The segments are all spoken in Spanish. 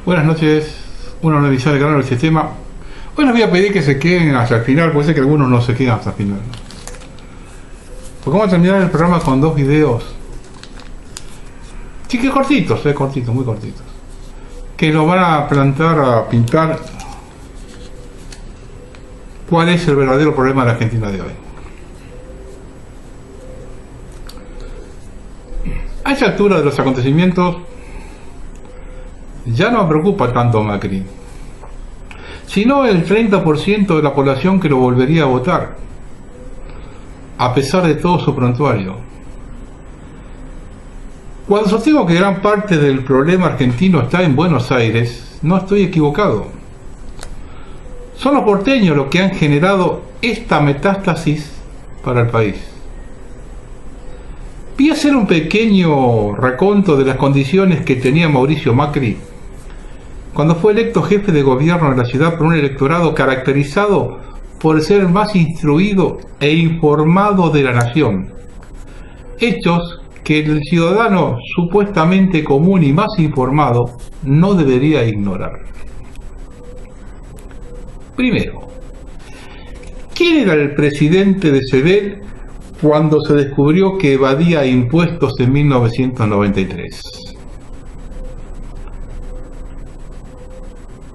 Buenas noches, una nueva edición de Canal del Sistema. Hoy les voy a pedir que se queden hasta el final, puede ser que algunos no se queden hasta el final. Porque vamos a terminar el programa con dos videos. Sí, que cortitos, cortitos, muy cortitos. Que nos van a plantar, a pintar cuál es el verdadero problema de la Argentina de hoy. A esta altura de los acontecimientos, ya no preocupa tanto Macri, sino el 30% de la población que lo volvería a votar, a pesar de todo su prontuario. Cuando sostengo que gran parte del problema argentino está en Buenos Aires, no estoy equivocado. Son los porteños los que han generado esta metástasis para el país. Voy a hacer un pequeño raconto de las condiciones que tenía Mauricio Macri cuando fue electo jefe de gobierno de la ciudad por un electorado caracterizado por ser el más instruido e informado de la nación. Hechos que el ciudadano supuestamente común y más informado no debería ignorar. Primero, ¿quién era el presidente de Sebel cuando se descubrió que evadía impuestos en 1993?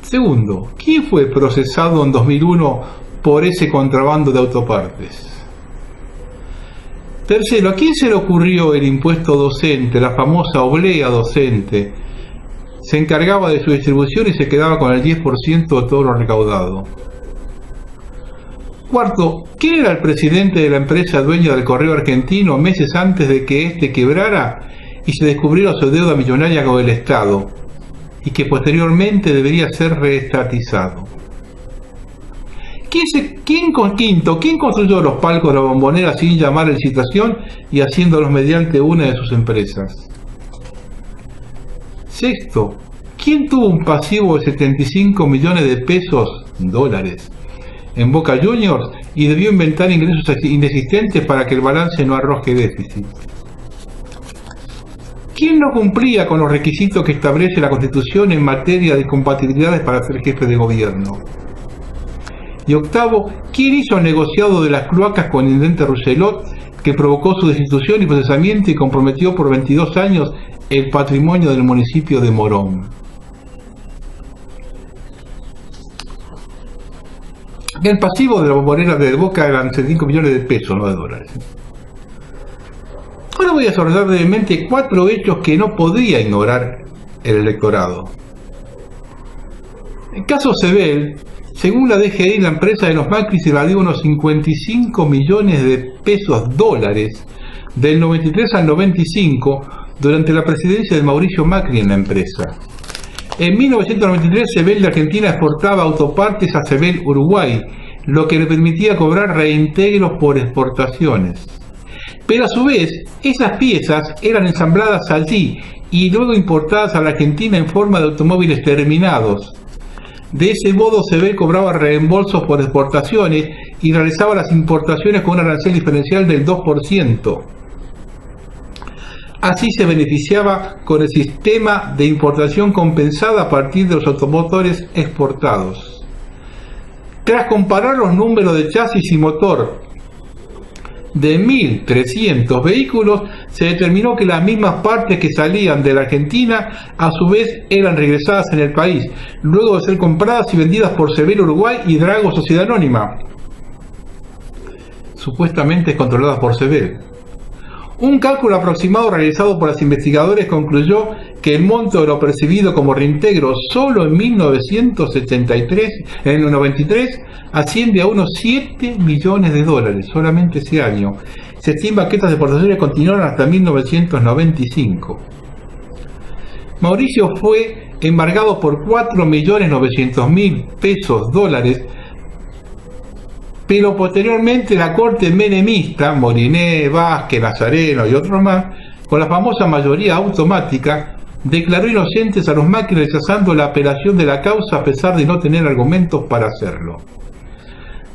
Segundo, ¿quién fue procesado en 2001 por ese contrabando de autopartes? Tercero, ¿a quién se le ocurrió el impuesto docente, la famosa oblea docente? Se encargaba de su distribución y se quedaba con el 10% de todo lo recaudado. Cuarto, ¿quién era el presidente de la empresa dueña del Correo Argentino meses antes de que éste quebrara y se descubriera su deuda millonaria con el Estado, y que posteriormente debería ser reestatizado? Quinto, ¿quién construyó los palcos de la Bombonera sin llamar a licitación y haciéndolos mediante una de sus empresas? Sexto, ¿quién tuvo un pasivo de 75 millones de pesos, dólares, en Boca Juniors y debió inventar ingresos inexistentes para que el balance no arroje déficit? ¿Quién no cumplía con los requisitos que establece la Constitución en materia de compatibilidades para ser jefe de gobierno? Y octavo, ¿quién hizo el negociado de las cloacas con el intendente Rousselot, que provocó su destitución y procesamiento y comprometió por 22 años el patrimonio del municipio de Morón? El pasivo de la Bombonera de Boca eran 75 millones de pesos, no de dólares. Ahora voy a desarrollar brevemente 4 hechos que no podría ignorar el electorado. En caso Sebel, según la DGI, la empresa de los Macri se evadió unos 55 millones de pesos dólares del 93 al 95 durante la presidencia de Mauricio Macri en la empresa. En 1993, Sebel de Argentina exportaba autopartes a Sebel Uruguay, lo que le permitía cobrar reintegros por exportaciones. Pero a su vez, esas piezas eran ensambladas allí y luego importadas a la Argentina en forma de automóviles terminados. De ese modo, Sebel cobraba reembolsos por exportaciones y realizaba las importaciones con un arancel diferencial del 2%. Así se beneficiaba con el sistema de importación compensada a partir de los automotores exportados. Tras comparar los números de chasis y motor de 1.300 vehículos, se determinó que las mismas partes que salían de la Argentina a su vez eran regresadas en el país, luego de ser compradas y vendidas por Sebel Uruguay y Drago Sociedad Anónima, supuestamente controladas por Sebel. Un cálculo aproximado realizado por los investigadores concluyó que el monto de lo percibido como reintegro solo en 1993 asciende a unos 7 millones de dólares solamente ese año. Se estima que estas exportaciones continuaron hasta 1995. Mauricio fue embargado por 4.900.000 pesos dólares, pero posteriormente la corte menemista, Moliné, Vázquez, Nazareno y otros más, con la famosa mayoría automática, declaró inocentes a los Macri, rechazando la apelación de la causa a pesar de no tener argumentos para hacerlo.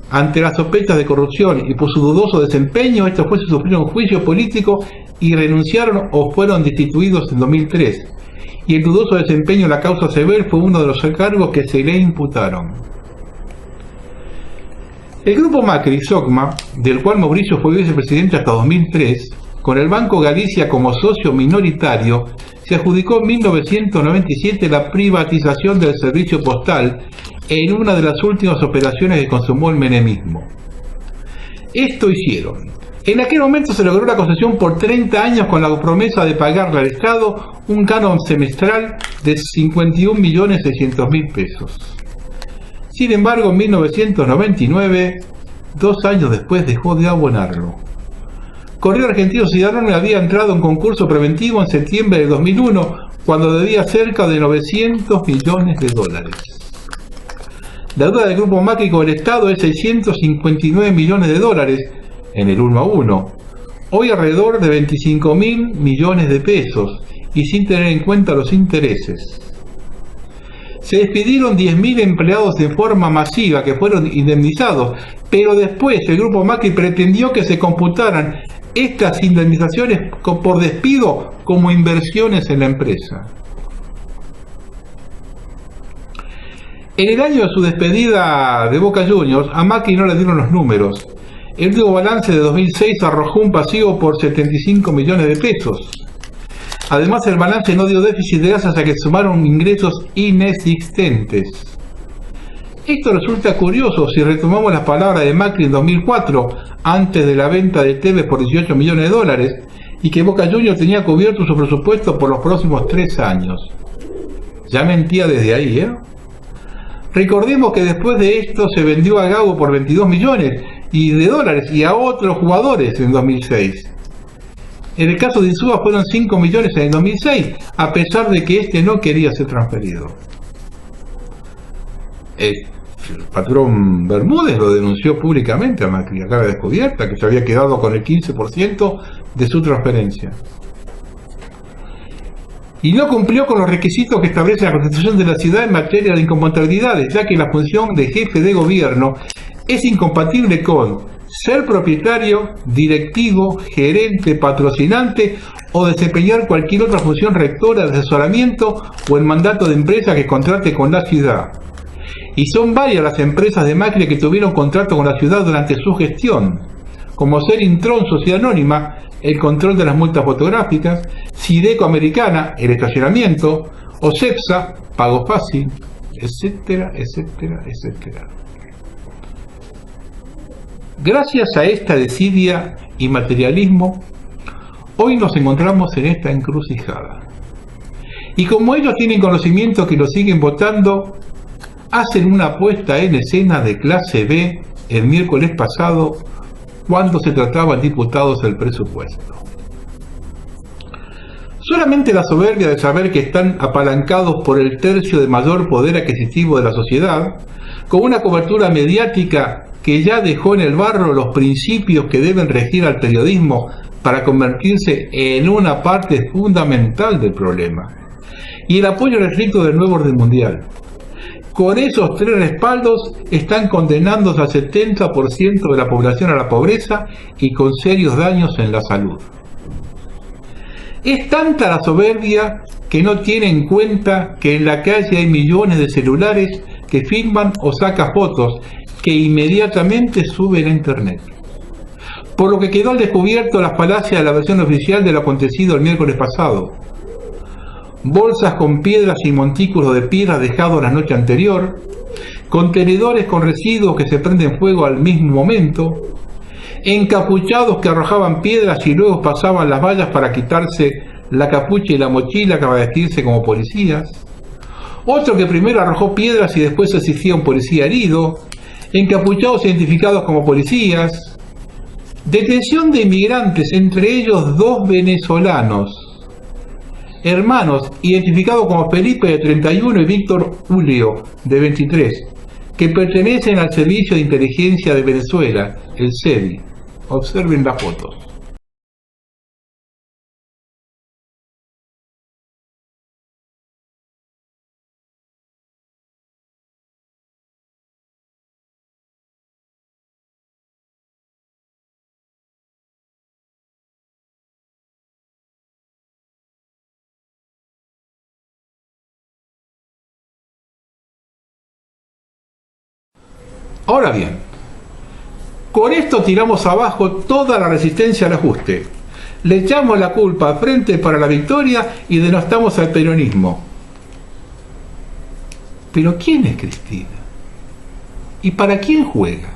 Ante las sospechas de corrupción y por su dudoso desempeño, estos jueces sufrieron juicio político y renunciaron o fueron destituidos en 2003. y el dudoso desempeño en la causa Sever fue uno de los cargos que se le imputaron. El grupo Macri, SOCMA, del cual Mauricio fue vicepresidente hasta 2003, con el Banco Galicia como socio minoritario, se adjudicó en 1997 la privatización del servicio postal en una de las últimas operaciones que consumó el menemismo. Esto hicieron. En aquel momento se logró la concesión por 30 años con la promesa de pagarle al Estado un canon semestral de 51.600.000 pesos. Sin embargo, en 1999, 2 años después, dejó de abonarlo. Correo Argentino Ciudadano había entrado en concurso preventivo en septiembre de 2001, cuando debía cerca de 900 millones de dólares. La deuda del grupo Macri con el Estado es 659 millones de dólares en el 1 a 1, hoy alrededor de 25.000 millones de pesos, y sin tener en cuenta los intereses. Se despidieron 10.000 empleados en forma masiva que fueron indemnizados, pero después el grupo Macri pretendió que se computaran estas indemnizaciones por despido como inversiones en la empresa. En el año de su despedida de Boca Juniors, a Macri no le dieron los números. El último balance de 2006 arrojó un pasivo por 75 millones de pesos. Además, el balance no dio déficit gracias a que sumaron ingresos inexistentes. Esto resulta curioso si retomamos las palabras de Macri en 2004, antes de la venta de Tevez por 18 millones de dólares, y que Boca Juniors tenía cubierto su presupuesto por los próximos 3 años. Ya mentía desde ahí, ¿eh? Recordemos que después de esto se vendió a Gago por 22 millones de dólares y a otros jugadores en 2006. En el caso de Insúa fueron 5 millones en el 2006, a pesar de que este no quería ser transferido. El patrón Bermúdez lo denunció públicamente a Macri, a cara descubierta, que se había quedado con el 15% de su transferencia. Y no cumplió con los requisitos que establece la Constitución de la ciudad en materia de incompatibilidades, ya que la función de jefe de gobierno es incompatible con ser propietario, directivo, gerente, patrocinante o desempeñar cualquier otra función rectora de asesoramiento o en mandato de empresa que contrate con la ciudad. Y son varias las empresas de Macri que tuvieron contrato con la ciudad durante su gestión, como ser Intron, Sociedad Anónima, el control de las multas fotográficas, Sideco Americana, el estacionamiento, o Cepsa, Pago Fácil, etcétera, etcétera, etcétera. Gracias a esta desidia y materialismo, hoy nos encontramos en esta encrucijada. Y como ellos tienen conocimiento que lo siguen votando, hacen una puesta en escena de clase B el miércoles pasado, cuando se trataba en diputados el presupuesto. Solamente la soberbia de saber que están apalancados por el tercio de mayor poder adquisitivo de la sociedad, con una cobertura mediática que ya dejó en el barro los principios que deben regir al periodismo para convertirse en una parte fundamental del problema, y el apoyo restricto del nuevo orden mundial. Con esos 3 respaldos están condenándose al 70% de la población a la pobreza y con serios daños en la salud. Es tanta la soberbia que no tiene en cuenta que en la calle hay millones de celulares que filman o sacan fotos que inmediatamente suben a internet. Por lo que quedó al descubierto la falacia de la versión oficial de lo acontecido el miércoles pasado. Bolsas con piedras y montículos de piedra dejados la noche anterior, contenedores con residuos que se prenden fuego al mismo momento, encapuchados que arrojaban piedras y luego pasaban las vallas para quitarse la capucha y la mochila para vestirse como policías, otro que primero arrojó piedras y después asistía a un policía herido, encapuchados identificados como policías, detención de inmigrantes, entre ellos 2 venezolanos, hermanos identificados como Felipe de 31 y Víctor Julio de 23, que pertenecen al Servicio de Inteligencia de Venezuela, el SEBI. Observen las fotos. Ahora bien, con esto tiramos abajo toda la resistencia al ajuste. Le echamos la culpa al Frente para la Victoria y denostamos al peronismo. Pero ¿quién es Cristina? ¿Y para quién juega?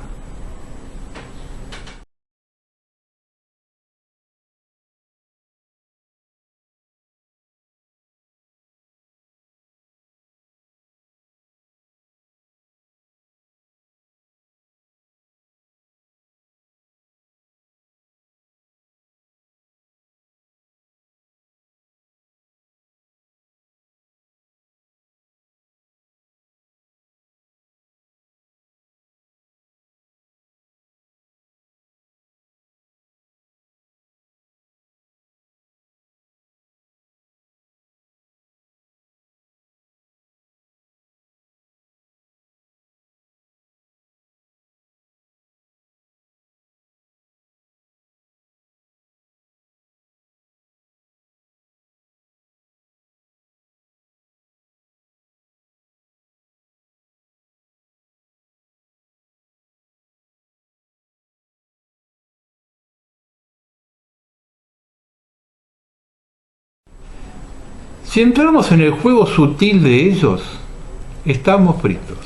Si entramos en el juego sutil de ellos, estamos fritos.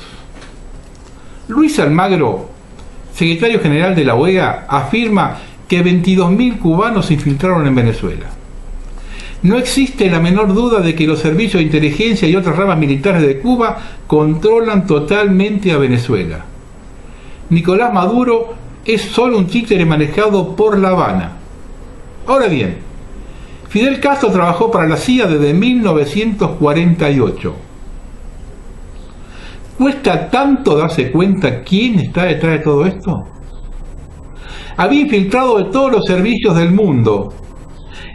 Luis Almagro, secretario general de la OEA, afirma que 22.000 cubanos se infiltraron en Venezuela. No existe la menor duda de que los servicios de inteligencia y otras ramas militares de Cuba controlan totalmente a Venezuela. Nicolás Maduro es solo un títere manejado por La Habana. Ahora bien, Fidel Castro trabajó para la CIA desde 1948. ¿Cuesta tanto darse cuenta quién está detrás de todo esto? Había infiltrado de todos los servicios del mundo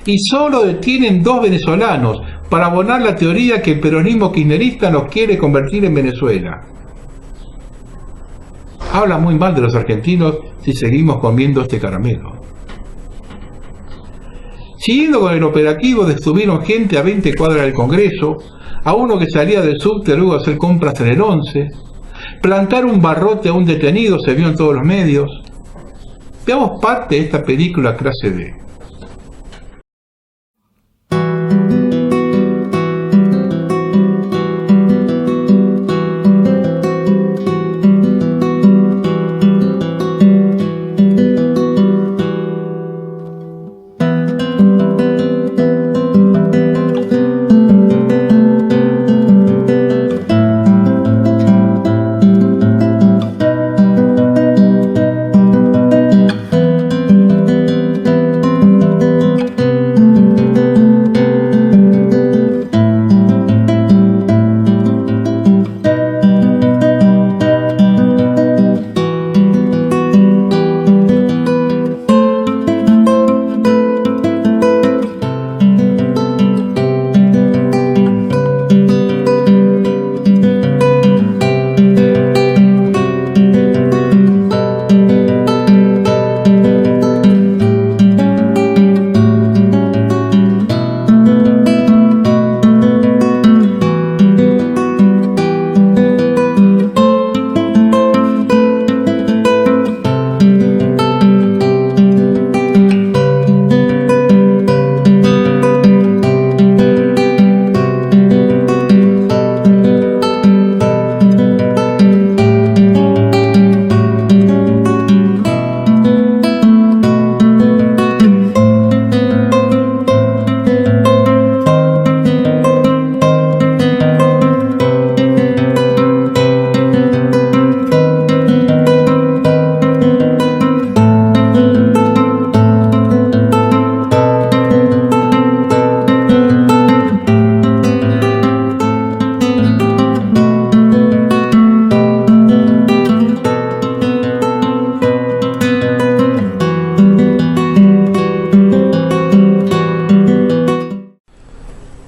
y solo detienen 2 venezolanos para abonar la teoría que el peronismo kirchnerista nos quiere convertir en Venezuela. Habla muy mal de los argentinos si seguimos comiendo este caramelo. Siguiendo con el operativo, detuvieron gente a 20 cuadras del Congreso, a uno que salía del subte luego de hacer compras en el 11, plantar un barrote a un detenido se vio en todos los medios. Veamos parte de esta película clase B.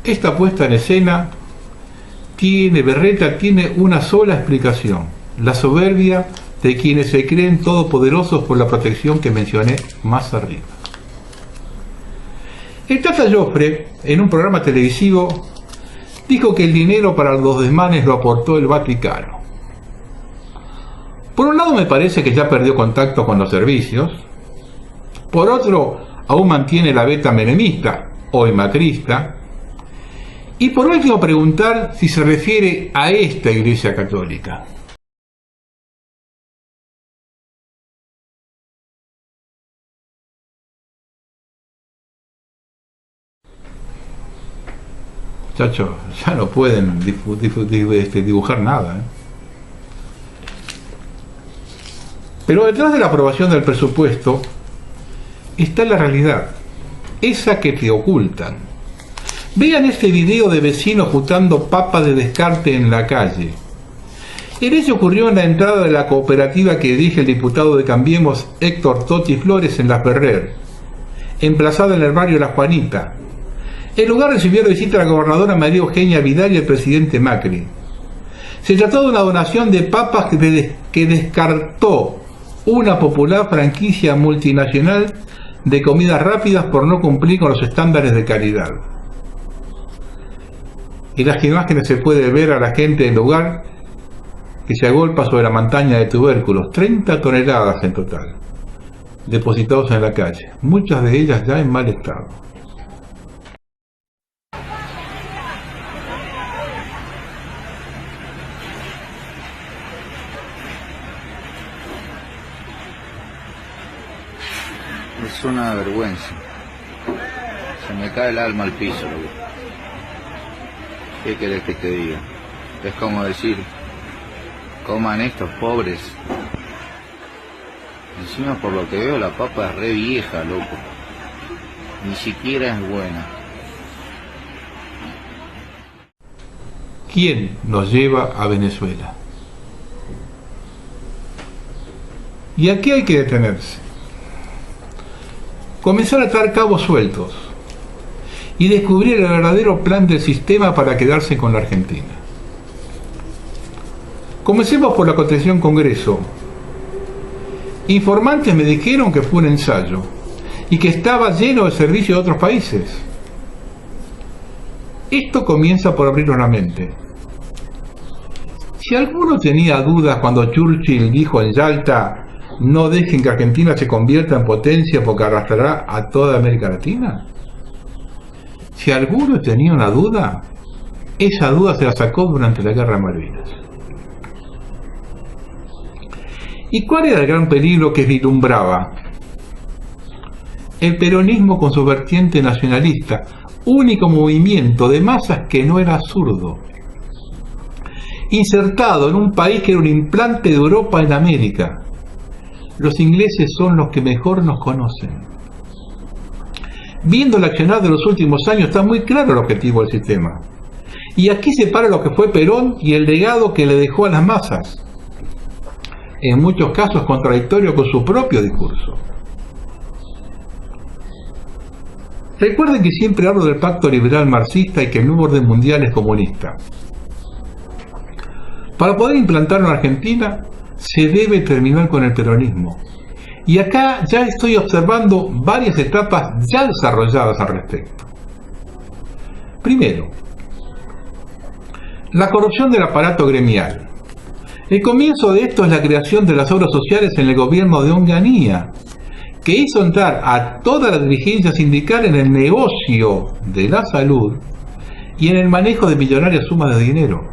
Esta puesta en escena Berreta tiene una sola explicación: la soberbia de quienes se creen todopoderosos por la protección que mencioné más arriba. El Tata Joffre, en un programa televisivo, dijo que el dinero para los desmanes lo aportó el Vaticano. Por un lado me parece que ya perdió contacto con los servicios, por otro aún mantiene la beta menemista, hoy macrista, y por último preguntar si se refiere a esta Iglesia Católica. Muchachos, ya no pueden dibujar nada, ¿eh? Pero detrás de la aprobación del presupuesto está la realidad, esa que te ocultan. Vean este video de vecinos juntando papas de descarte en la calle. El hecho ocurrió en la entrada de la cooperativa que dirige el diputado de Cambiemos Héctor Totti Flores en Las Ferrer, emplazada en el barrio La Juanita. El lugar recibió la visita de la gobernadora María Eugenia Vidal y el presidente Macri. Se trató de una donación de papas que descartó una popular franquicia multinacional de comidas rápidas por no cumplir con los estándares de calidad. En las imágenes se puede ver a la gente del lugar que se agolpa sobre la montaña de tubérculos, 30 toneladas en total, depositados en la calle, muchas de ellas ya en mal estado. Es una vergüenza. Se me cae el alma al piso, loco. ¿Qué querés que te diga? Es como decir, coman estos pobres. Encima por lo que veo la papa es re vieja, loco. Ni siquiera es buena. ¿Quién nos lleva a Venezuela? Y aquí hay que detenerse. Comenzar a atar cabos sueltos y descubrir el verdadero plan del sistema para quedarse con la Argentina. Comencemos por la contención Congreso. Informantes me dijeron que fue un ensayo y que estaba lleno de servicios de otros países. Esto comienza por abrirnos la mente. Si alguno tenía dudas cuando Churchill dijo en Yalta: no dejen que Argentina se convierta en potencia porque arrastrará a toda América Latina. Si alguno tenía una duda, esa duda se la sacó durante la Guerra de Malvinas. ¿Y cuál era el gran peligro que vislumbraba? El peronismo con su vertiente nacionalista, único movimiento de masas que no era zurdo, insertado en un país que era un implante de Europa en América. Los ingleses son los que mejor nos conocen. Viendo el accionar de los últimos años está muy claro el objetivo del sistema. Y aquí se para lo que fue Perón y el legado que le dejó a las masas. En muchos casos contradictorio con su propio discurso. Recuerden que siempre hablo del pacto liberal marxista y que el nuevo orden mundial es comunista. Para poder implantarlo en Argentina, se debe terminar con el peronismo. Y acá ya estoy observando varias etapas ya desarrolladas al respecto. Primero, la corrupción del aparato gremial. El comienzo de esto es la creación de las obras sociales en el gobierno de Onganía, que hizo entrar a toda la dirigencia sindical en el negocio de la salud y en el manejo de millonarias sumas de dinero.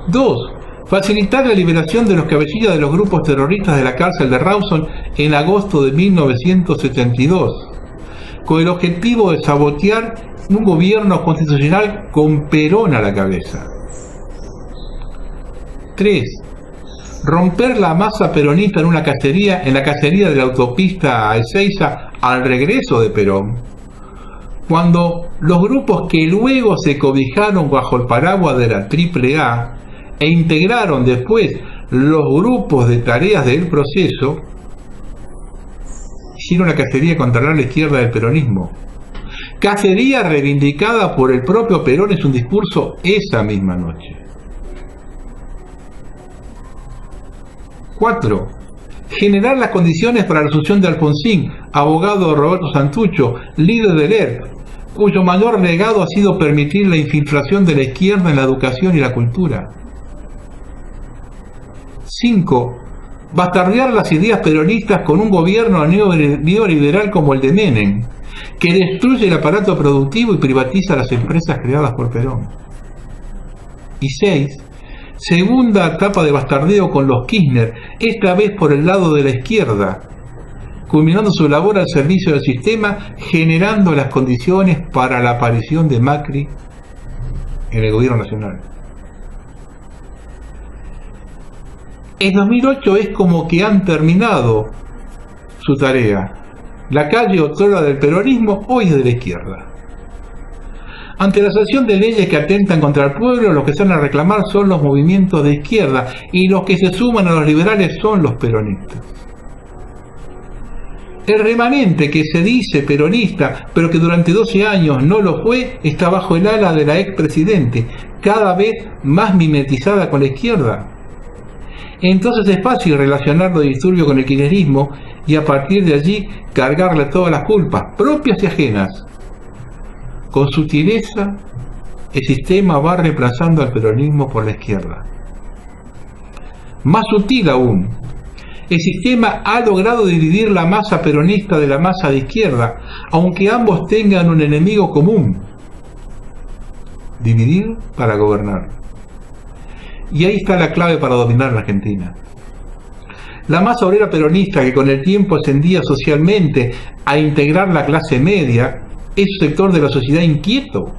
2. Facilitar la liberación de los cabecillas de los grupos terroristas de la cárcel de Rawson en agosto de 1972, con el objetivo de sabotear un gobierno constitucional con Perón a la cabeza. 3. Romper la masa peronista en la cacería de la autopista a Ezeiza al regreso de Perón, cuando los grupos que luego se cobijaron bajo el paraguas de la AAA e integraron después los grupos de tareas del proceso, hicieron la cacería contra la izquierda del peronismo. Cacería reivindicada por el propio Perón en su discurso esa misma noche. 4. Generar las condiciones para la asunción de Alfonsín, abogado de Roberto Santucho, líder del ERP, cuyo mayor legado ha sido permitir la infiltración de la izquierda en la educación y la cultura. 5. Bastardear las ideas peronistas con un gobierno neoliberal como el de Menem, que destruye el aparato productivo y privatiza las empresas creadas por Perón. Y 6. Segunda etapa de bastardeo con los Kirchner, esta vez por el lado de la izquierda, culminando su labor al servicio del sistema, generando las condiciones para la aparición de Macri en el gobierno nacional. En 2008 es como que han terminado su tarea. La calle otrora del peronismo hoy es de la izquierda. Ante la sanción de leyes que atentan contra el pueblo, los que salen a reclamar son los movimientos de izquierda y los que se suman a los liberales son los peronistas. El remanente que se dice peronista, pero que durante 12 años no lo fue, está bajo el ala de la expresidente, cada vez más mimetizada con la izquierda. Entonces es fácil relacionar lo disturbio con el kirchnerismo y a partir de allí cargarle todas las culpas, propias y ajenas. Con sutileza, el sistema va reemplazando al peronismo por la izquierda. Más sutil aún, el sistema ha logrado dividir la masa peronista de la masa de izquierda, aunque ambos tengan un enemigo común: dividir para gobernar. Y ahí está la clave para dominar la Argentina. La masa obrera peronista, que con el tiempo ascendía socialmente a integrar la clase media, es un sector de la sociedad inquieto,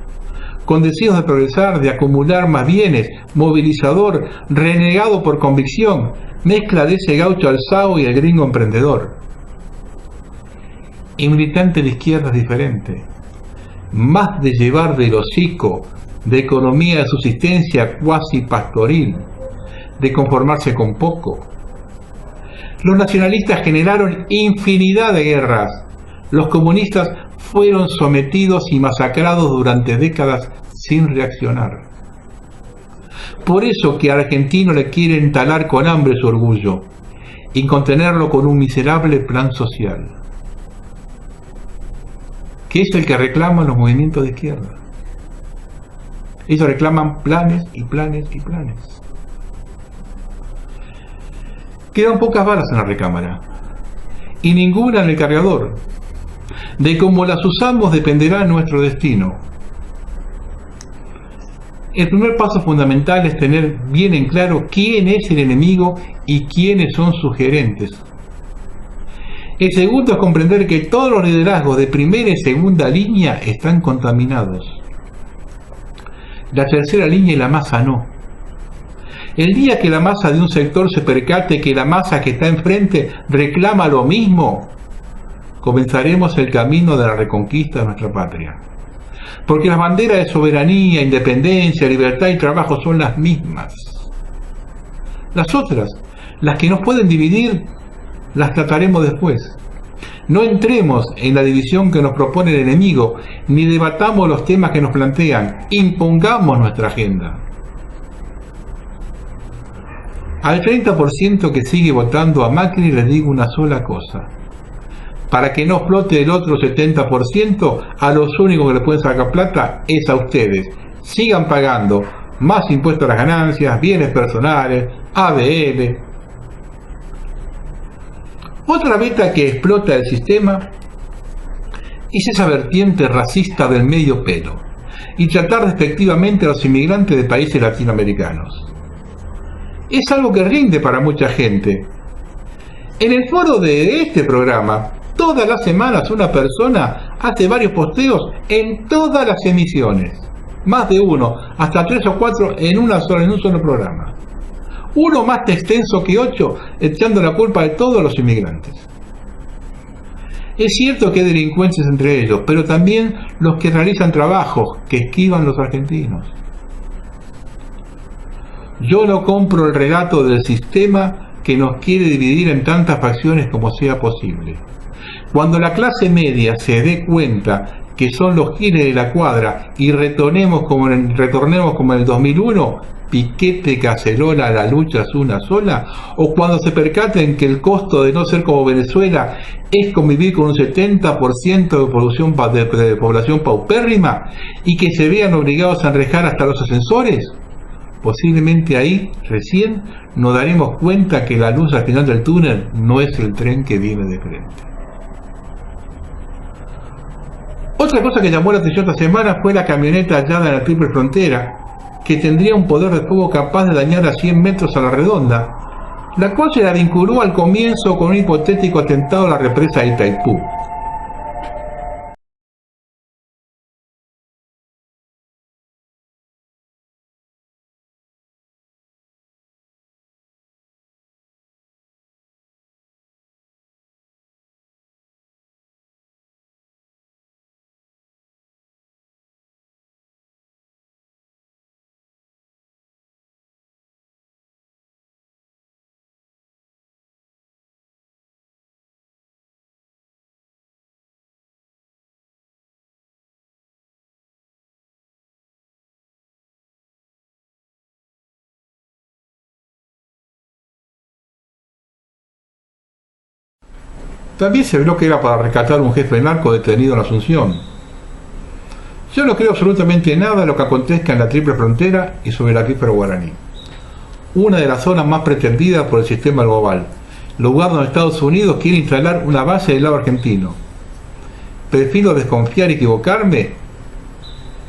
con deseos de progresar, de acumular más bienes, movilizador, renegado por convicción, mezcla de ese gaucho alzado y el gringo emprendedor. El militante de izquierda es diferente, más de llevar del hocico, de economía de subsistencia cuasi pastoril, de conformarse con poco. Los nacionalistas generaron infinidad de guerras. Los comunistas fueron sometidos y masacrados durante décadas sin reaccionar. Por eso que al argentino le quieren talar con hambre su orgullo y contenerlo con un miserable plan social, que es el que reclaman los movimientos de izquierda. Ellos reclaman planes y planes y planes. Quedan pocas balas en la recámara y ninguna en el cargador. De cómo las usamos dependerá nuestro destino. El primer paso fundamental es tener bien en claro quién es el enemigo y quiénes son sus gerentes. El segundo es comprender que todos los liderazgos de primera y segunda línea están contaminados. La tercera línea y la masa no. El día que la masa de un sector se percate que la masa que está enfrente reclama lo mismo, comenzaremos el camino de la reconquista de nuestra patria. Porque las banderas de soberanía, independencia, libertad y trabajo son las mismas. Las otras, las que nos pueden dividir, las trataremos después. No entremos en la división que nos propone el enemigo, ni debatamos los temas que nos plantean, impongamos nuestra agenda. Al 30% que sigue votando a Macri les digo una sola cosa: para que no explote el otro 70%, a los únicos que le pueden sacar plata es a ustedes. Sigan pagando más impuestos a las ganancias, bienes personales, ABL. Otra beta que explota el sistema es esa vertiente racista del medio pelo y tratar despectivamente a los inmigrantes de países latinoamericanos. Es algo que rinde para mucha gente. En el foro de este programa, todas las semanas una persona hace varios posteos en todas las emisiones. Más de uno, hasta 3 o 4 en un solo programa. Uno más extenso que 8, echando la culpa de todos los inmigrantes. Es cierto que hay delincuentes entre ellos, pero también los que realizan trabajos que esquivan los argentinos. Yo no compro el relato del sistema que nos quiere dividir en tantas facciones como sea posible. Cuando la clase media se dé cuenta que son los giles de la cuadra y retornemos como en el 2001, piquete, cacerola, la lucha es una sola, o cuando se percaten que el costo de no ser como Venezuela es convivir con un 70% de población paupérrima y que se vean obligados a enrejar hasta los ascensores, Posiblemente ahí, recién, nos daremos cuenta que la luz al final del túnel no es el tren que viene de frente. Otra cosa que llamó la atención esta semana fue la camioneta hallada en la Triple Frontera, que tendría un poder de fuego capaz de dañar a 100 metros a la redonda, la cual se la vinculó al comienzo con un hipotético atentado a la represa de Itaipú. También se habló que era para rescatar a un jefe narco detenido en la Asunción. Yo no creo absolutamente nada de lo que acontezca en la Triple Frontera y sobre el acuífero guaraní, una de las zonas más pretendidas por el sistema global, lugar donde Estados Unidos quiere instalar una base del lado argentino. Prefiero desconfiar y equivocarme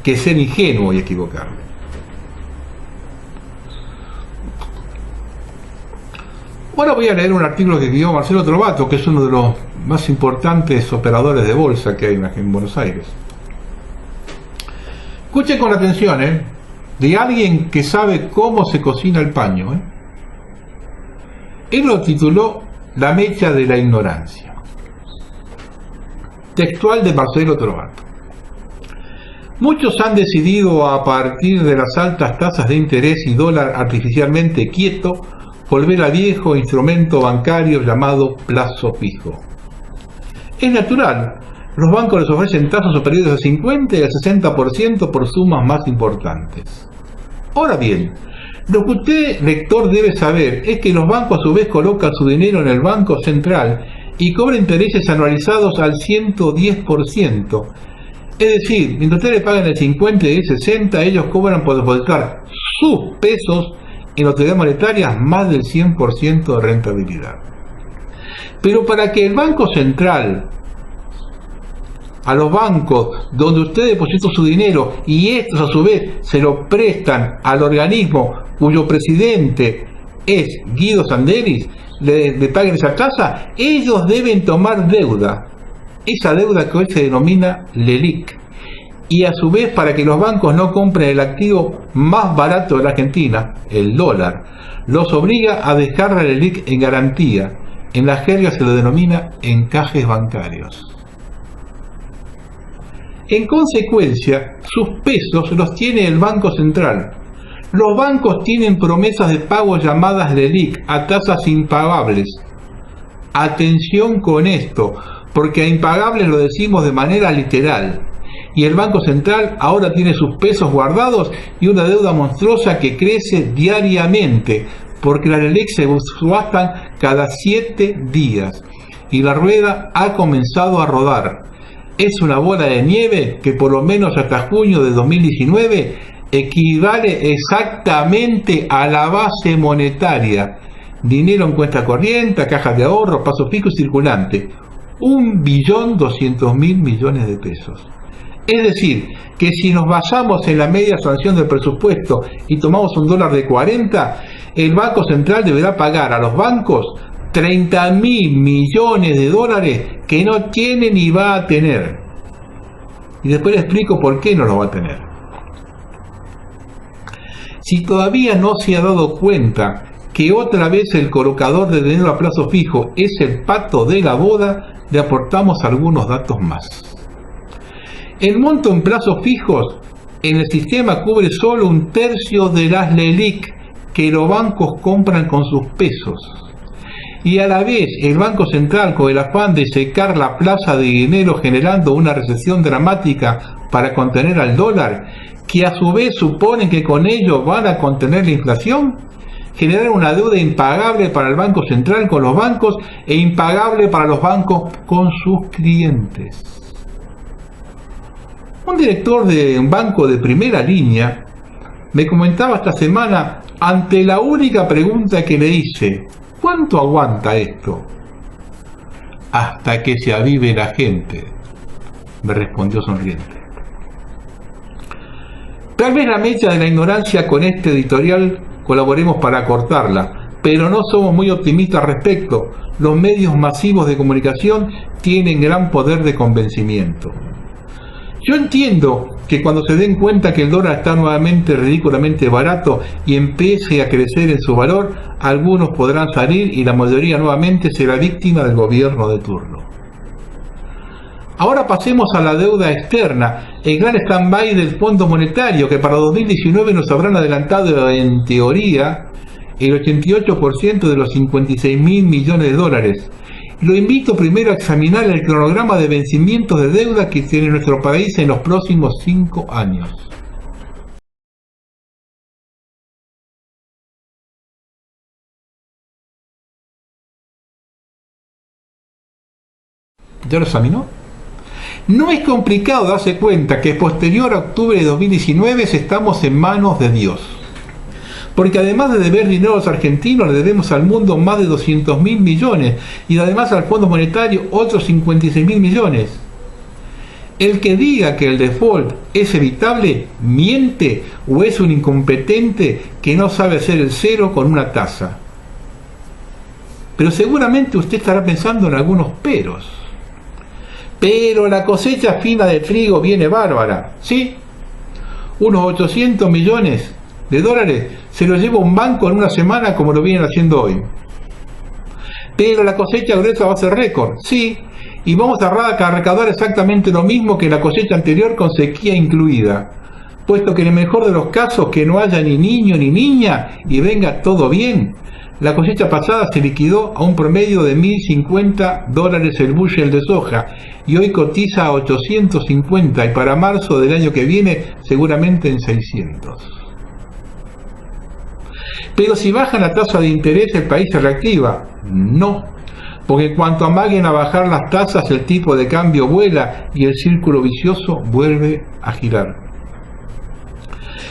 que ser ingenuo y equivocarme. Ahora voy a leer un artículo que escribió Marcelo Trovato, que es uno de los más importantes operadores de bolsa que hay en Buenos Aires. Escuchen con atención, de alguien que sabe cómo se cocina el paño. Él lo tituló La mecha de la ignorancia. Textual de Marcelo Trovato. Muchos han decidido, a partir de las altas tasas de interés y dólar artificialmente quieto, volver al viejo instrumento bancario llamado plazo fijo. Es natural, los bancos les ofrecen tasas superiores al 50 y al 60% por sumas más importantes. Ahora bien, lo que usted, lector, debe saber es que los bancos a su vez colocan su dinero en el Banco Central y cobran intereses anualizados al 110%. Es decir, mientras ustedes le pagan el 50 y el 60, ellos cobran por depositar sus pesos en autoridades monetarias más del 100% de rentabilidad. Pero para que el Banco Central, a los bancos donde usted deposita su dinero y estos a su vez se lo prestan al organismo cuyo presidente es Guido Sanderis, le paguen esa tasa, ellos deben tomar deuda, esa deuda que hoy se denomina LELIQ. Y a su vez, para que los bancos no compren el activo más barato de la Argentina, el dólar, los obliga a dejar la LELIQ en garantía. En la jerga se lo denomina encajes bancarios. En consecuencia, sus pesos los tiene el Banco Central. Los bancos tienen promesas de pago llamadas LELIQ a tasas impagables. Atención con esto, porque a impagables lo decimos de manera literal. Y el Banco Central ahora tiene sus pesos guardados y una deuda monstruosa que crece diariamente, porque las LELIQ se subastan cada 7 días. Y la rueda ha comenzado a rodar. Es una bola de nieve que por lo menos hasta junio de 2019 equivale exactamente a la base monetaria. Dinero en cuenta corriente, cajas de ahorro, paso fijo y circulante. 1.200.000 millones de pesos. Es decir, que si nos basamos en la media sanción del presupuesto y tomamos un dólar de 40, el Banco Central deberá pagar a los bancos 30.000 millones de dólares que no tiene ni va a tener. Y después le explico por qué no lo va a tener. Si todavía no se ha dado cuenta que otra vez el colocador de dinero a plazo fijo es el pato de la boda, le aportamos algunos datos más. El monto en plazos fijos en el sistema cubre solo 1/3 de las LELIQ que los bancos compran con sus pesos. Y a la vez el Banco Central, con el afán de secar la plaza de dinero generando una recesión dramática para contener al dólar, que a su vez suponen que con ello van a contener la inflación, generar una deuda impagable para el Banco Central con los bancos e impagable para los bancos con sus clientes. Un director de un banco de primera línea me comentaba esta semana, ante la única pregunta que le hice: ¿cuánto aguanta esto? Hasta que se avive la gente, me respondió sonriente. Tal vez la mecha de la ignorancia con este editorial colaboremos para cortarla, pero no somos muy optimistas al respecto. Los medios masivos de comunicación tienen gran poder de convencimiento. Yo entiendo que cuando se den cuenta que el dólar está nuevamente ridículamente barato y empiece a crecer en su valor, algunos podrán salir y la mayoría nuevamente será víctima del gobierno de turno. Ahora pasemos a la deuda externa, el gran stand-by del Fondo Monetario, que para 2019 nos habrán adelantado en teoría el 88% de los 56.000 millones de dólares. Lo invito primero a examinar el cronograma de vencimientos de deuda que tiene nuestro país en los próximos 5 años. ¿Ya lo examinó? No es complicado darse cuenta que posterior a octubre de 2019 estamos en manos de Dios. Porque además de deber dinero a los argentinos, le debemos al mundo más de 200.000 millones y además al Fondo Monetario otros 56.000 millones. El que diga que el default es evitable, miente o es un incompetente que no sabe hacer el cero con una tasa. Pero seguramente usted estará pensando en algunos peros. Pero la cosecha fina de trigo viene bárbara, ¿sí? Unos 800 millones de dólares se los lleva un banco en una semana como lo vienen haciendo hoy. Pero la cosecha gruesa va a ser récord, sí, y vamos a recaudar exactamente lo mismo que la cosecha anterior con sequía incluida, puesto que en el mejor de los casos que no haya ni niño ni niña y venga todo bien. La cosecha pasada se liquidó a un promedio de $1.050 el bushel de soja y hoy cotiza a 850 y para marzo del año que viene seguramente en 600. Pero si baja la tasa de interés, ¿el país se reactiva? No, porque en cuanto amaguen a bajar las tasas, el tipo de cambio vuela y el círculo vicioso vuelve a girar.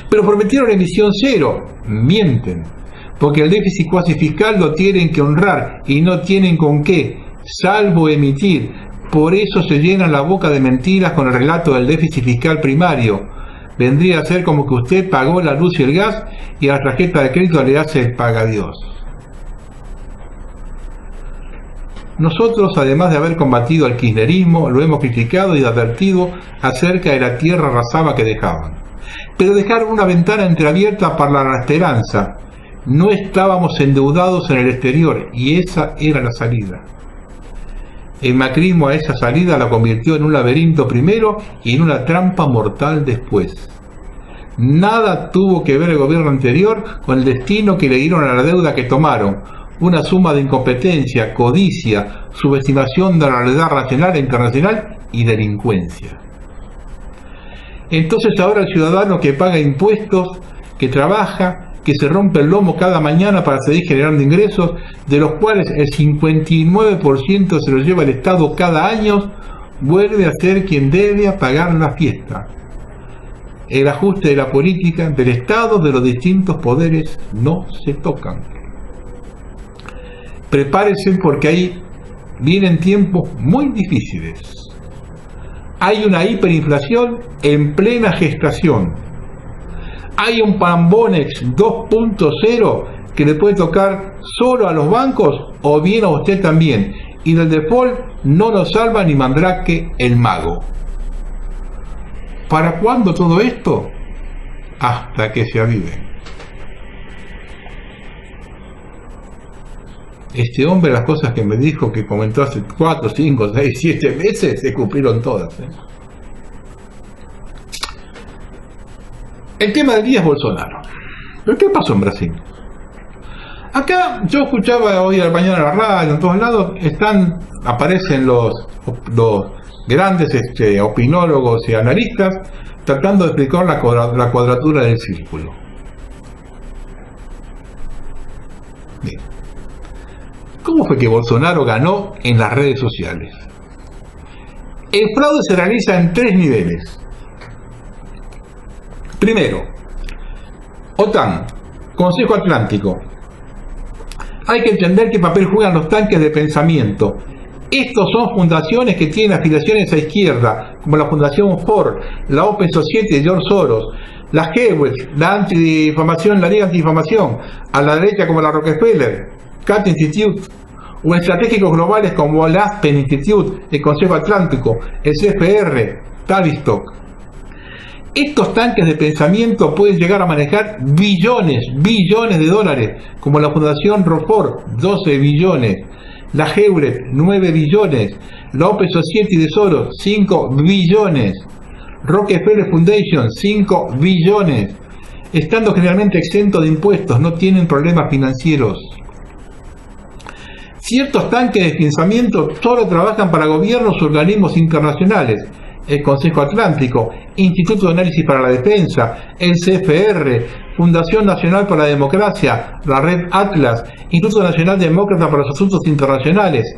Pero prometieron emisión cero, mienten, porque el déficit cuasi fiscal lo tienen que honrar y no tienen con qué, salvo emitir. Por eso se llenan la boca de mentiras con el relato del déficit fiscal primario. Vendría a ser como que usted pagó la luz y el gas y a la tarjeta de crédito le hace el pagadiós. Nosotros, además de haber combatido al kirchnerismo, lo hemos criticado y advertido acerca de la tierra arrasada que dejaban. Pero dejaron una ventana entreabierta para la esperanza. No estábamos endeudados en el exterior y esa era la salida. El macrismo a esa salida la convirtió en un laberinto primero y en una trampa mortal después. Nada tuvo que ver el gobierno anterior con el destino que le dieron a la deuda que tomaron, una suma de incompetencia, codicia, subestimación de la realidad nacional e internacional y delincuencia. Entonces ahora el ciudadano que paga impuestos, que trabaja, que se rompe el lomo cada mañana para seguir generando ingresos, de los cuales el 59% se los lleva el Estado cada año, vuelve a ser quien debe pagar la fiesta. El ajuste de la política, del Estado, de los distintos poderes, no se tocan. Prepárense porque ahí vienen tiempos muy difíciles. Hay una hiperinflación en plena gestación. Hay un Pambonex 2.0 que le puede tocar solo a los bancos o bien a usted también. Y del default no nos salva ni Mandrake el mago. ¿Para cuándo todo esto? Hasta que se avive. Este hombre, las cosas que me dijo, que comentó hace 4, 5, 6, 7 meses, se cumplieron todas. El tema del día es Bolsonaro. ¿Pero qué pasó en Brasil? Acá yo escuchaba hoy a la mañana en la radio, en todos lados, aparecen los grandes opinólogos y analistas tratando de explicar la cuadratura del círculo. Bien. ¿Cómo fue que Bolsonaro ganó en las redes sociales? El fraude se realiza en 3 niveles. Primero, OTAN, Consejo Atlántico. Hay que entender qué papel juegan los tanques de pensamiento. Estos son fundaciones que tienen afiliaciones a izquierda, como la Fundación Ford, la Open Society de George Soros, la Goebbels, la Liga Antidifamación, a la derecha como la Rockefeller, Cato Institute, o estratégicos globales como el Aspen Institute, el Consejo Atlántico, el CFR, Tavistock. Estos tanques de pensamiento pueden llegar a manejar billones de dólares, como la Fundación Rockford, 12 billones, la Hewlett, 9 billones, la Open Society de Soros, 5 billones, Rockefeller Foundation, 5 billones, estando generalmente exentos de impuestos, no tienen problemas financieros. Ciertos tanques de pensamiento solo trabajan para gobiernos o organismos internacionales, el Consejo Atlántico, Instituto de Análisis para la Defensa, el CFR, Fundación Nacional para la Democracia, la Red Atlas, Instituto Nacional Demócrata para los Asuntos Internacionales.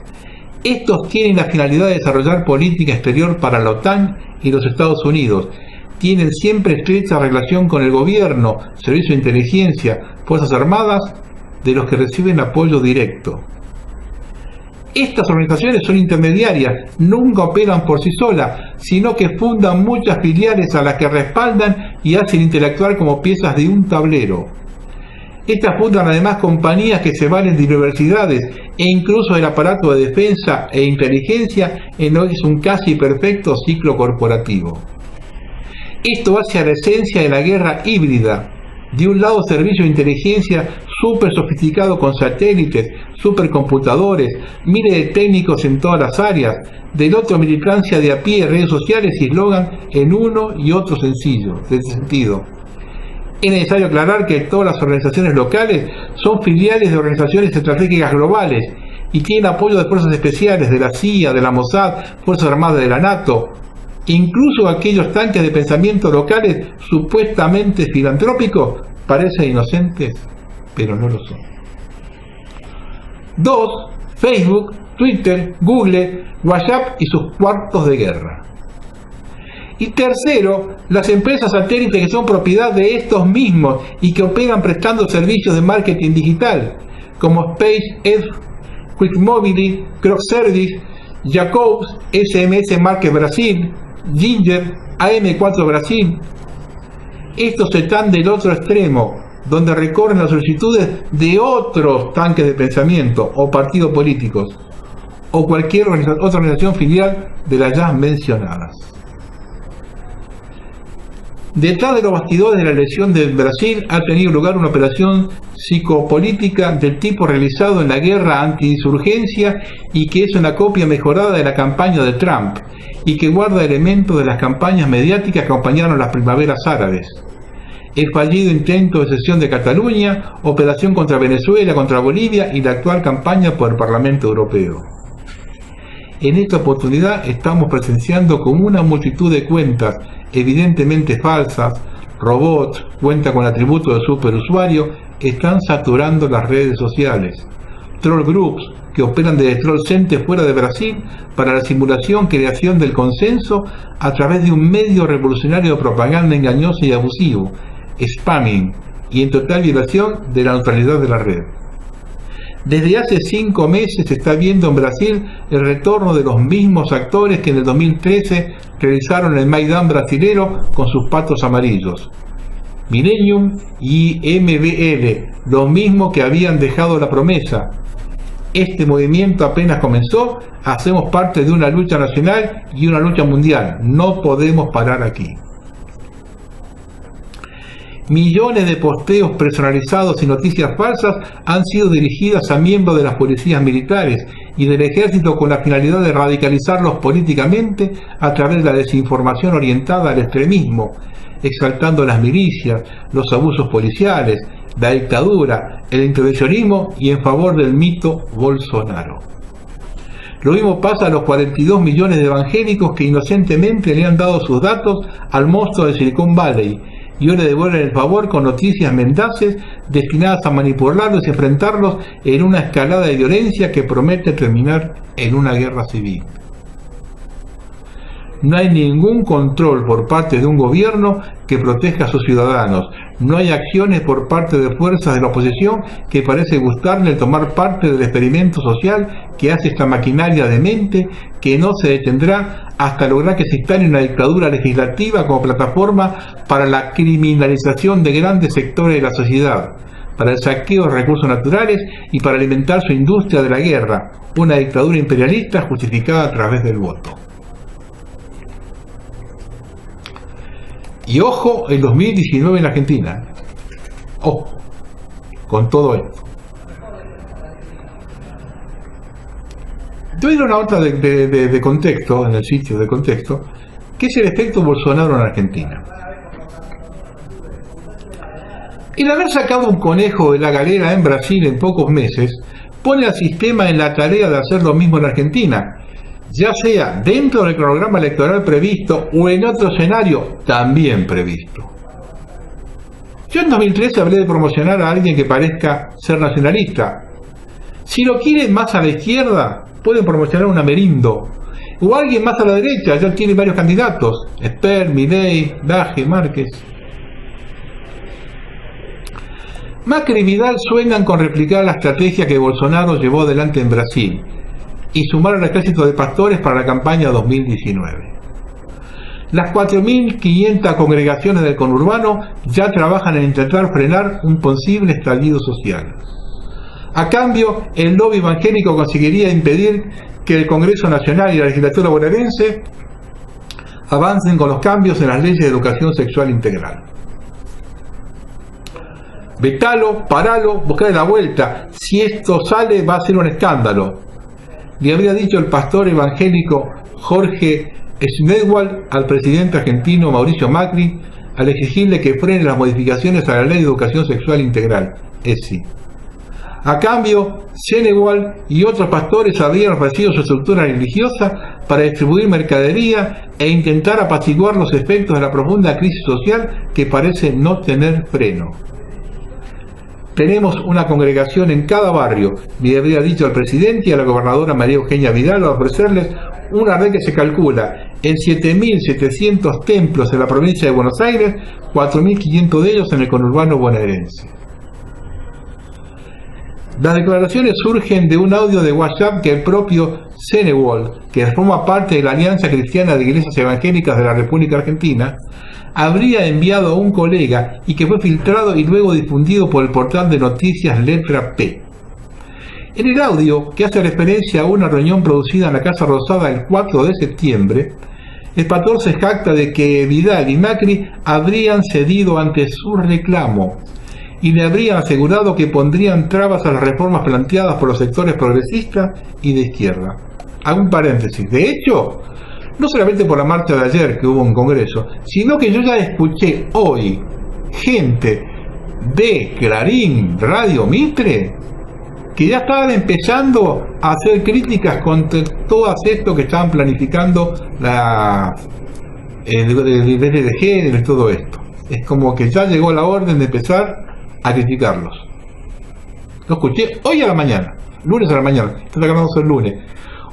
Estos tienen la finalidad de desarrollar política exterior para la OTAN y los Estados Unidos. Tienen siempre estrecha relación con el gobierno, servicio de inteligencia, fuerzas armadas, de los que reciben apoyo directo. Estas organizaciones son intermediarias, nunca operan por sí solas, sino que fundan muchas filiales a las que respaldan y hacen interactuar como piezas de un tablero. Estas fundan además compañías que se valen de universidades e incluso del aparato de defensa e inteligencia en lo que es un casi perfecto ciclo corporativo. Esto hace a la esencia de la guerra híbrida. De un lado, servicio de inteligencia súper sofisticado con satélites, supercomputadores, miles de técnicos en todas las áreas. Del otro, militancia de a pie, redes sociales y eslogan en uno y otro sentido. Es necesario aclarar que todas las organizaciones locales son filiales de organizaciones estratégicas globales y tienen apoyo de fuerzas especiales de la CIA, de la Mossad, Fuerzas Armadas de la NATO. Incluso aquellos tanques de pensamiento locales supuestamente filantrópicos parecen inocentes, pero no lo son. 2. Facebook, Twitter, Google, WhatsApp y sus cuartos de guerra. Y tercero, las empresas satélites que son propiedad de estos mismos y que operan prestando servicios de marketing digital, como SpaceX, QuickMobile, Croc Service, Jacobs, SMS Market Brasil, Ginger, AM4 Brasil. Estos están del otro extremo, donde recorren las solicitudes de otros tanques de pensamiento o partidos políticos, o cualquier otra organización filial de las ya mencionadas. Detrás de los bastidores de la elección de Brasil ha tenido lugar una operación psicopolítica del tipo realizado en la guerra anti-insurgencia y que es una copia mejorada de la campaña de Trump y que guarda elementos de las campañas mediáticas que acompañaron las primaveras árabes. El fallido intento de secesión de Cataluña, operación contra Venezuela, contra Bolivia y la actual campaña por el Parlamento Europeo. En esta oportunidad estamos presenciando como una multitud de cuentas evidentemente falsas, robots, cuentas con atributos de superusuario, están saturando las redes sociales. Troll groups que operan desde troll centers fuera de Brasil para la simulación, creación del consenso a través de un medio revolucionario de propaganda engañosa y abusivo, spamming, y en total violación de la neutralidad de la red. Desde hace 5 meses se está viendo en Brasil el retorno de los mismos actores que en el 2013 realizaron el Maidán brasilero con sus patos amarillos. Millennium y MBL, los mismos que habían dejado la promesa. Este movimiento apenas comenzó, hacemos parte de una lucha nacional y una lucha mundial. No podemos parar aquí. Millones de posteos personalizados y noticias falsas han sido dirigidas a miembros de las policías militares y del ejército con la finalidad de radicalizarlos políticamente a través de la desinformación orientada al extremismo, exaltando las milicias, los abusos policiales, la dictadura, el intervencionismo y en favor del mito Bolsonaro. Lo mismo pasa a los 42 millones de evangélicos que inocentemente le han dado sus datos al monstruo de Silicon Valley y hoy le devuelven el favor con noticias mendaces destinadas a manipularlos y enfrentarlos en una escalada de violencia que promete terminar en una guerra civil. No hay ningún control por parte de un gobierno que proteja a sus ciudadanos, no hay acciones por parte de fuerzas de la oposición que parece gustarle el tomar parte del experimento social que hace esta maquinaria demente, que no se detendrá hasta lograr que se instale una dictadura legislativa como plataforma para la criminalización de grandes sectores de la sociedad, para el saqueo de recursos naturales y para alimentar su industria de la guerra, una dictadura imperialista justificada a través del voto. Y ojo, el 2019 en Argentina. Ojo, con todo esto. Doy una nota de contexto, en el sitio de contexto, que es el efecto Bolsonaro en Argentina. El haber sacado un conejo de la galera en Brasil en pocos meses pone al sistema en la tarea de hacer lo mismo en Argentina, ya sea dentro del cronograma electoral previsto o en otro escenario también previsto. Yo en 2013 hablé de promocionar a alguien que parezca ser nacionalista. Si lo quieren más a la izquierda, pueden promocionar a un Amerindo, o a alguien más a la derecha, ya tiene varios candidatos, Esper, Milei, Laje, Márquez. Macri y Vidal sueñan con replicar la estrategia que Bolsonaro llevó adelante en Brasil y sumar al ejército de pastores para la campaña 2019. Las 4.500 congregaciones del conurbano ya trabajan en intentar frenar un posible estallido social. A cambio, el lobby evangélico conseguiría impedir que el Congreso Nacional y la legislatura bonaerense avancen con los cambios en las leyes de educación sexual integral. Vetalo, paralo, buscale la vuelta. Si esto sale, va a ser un escándalo, le habría dicho el pastor evangélico Jorge Schneewald al presidente argentino Mauricio Macri al exigirle que frene las modificaciones a la Ley de Educación Sexual Integral, ESI. A cambio, Schneewald y otros pastores habrían ofrecido su estructura religiosa para distribuir mercadería e intentar apaciguar los efectos de la profunda crisis social que parece no tener freno. Tenemos una congregación en cada barrio, le habría dicho al presidente y a la gobernadora María Eugenia Vidal al ofrecerles una red que se calcula en 7.700 templos en la provincia de Buenos Aires, 4.500 de ellos en el conurbano bonaerense. Las declaraciones surgen de un audio de WhatsApp que el propio Schneewald, que forma parte de la Alianza Cristiana de Iglesias Evangélicas de la República Argentina, habría enviado a un colega y que fue filtrado y luego difundido por el portal de noticias Letra P. En el audio, que hace referencia a una reunión producida en la Casa Rosada el 4 de septiembre, el pastor se jacta de que Vidal y Macri habrían cedido ante su reclamo y le habrían asegurado que pondrían trabas a las reformas planteadas por los sectores progresistas y de izquierda. Hago un paréntesis. De hecho, no solamente por la marcha de ayer que hubo un congreso, sino que yo ya escuché hoy gente de Clarín, Radio Mitre, que ya estaban empezando a hacer críticas contra todo esto que estaban planificando el DDG y todo esto. Es como que ya llegó la orden de empezar a criticarlos. Lo escuché hoy a la mañana, lunes a la mañana, estoy acabando el lunes.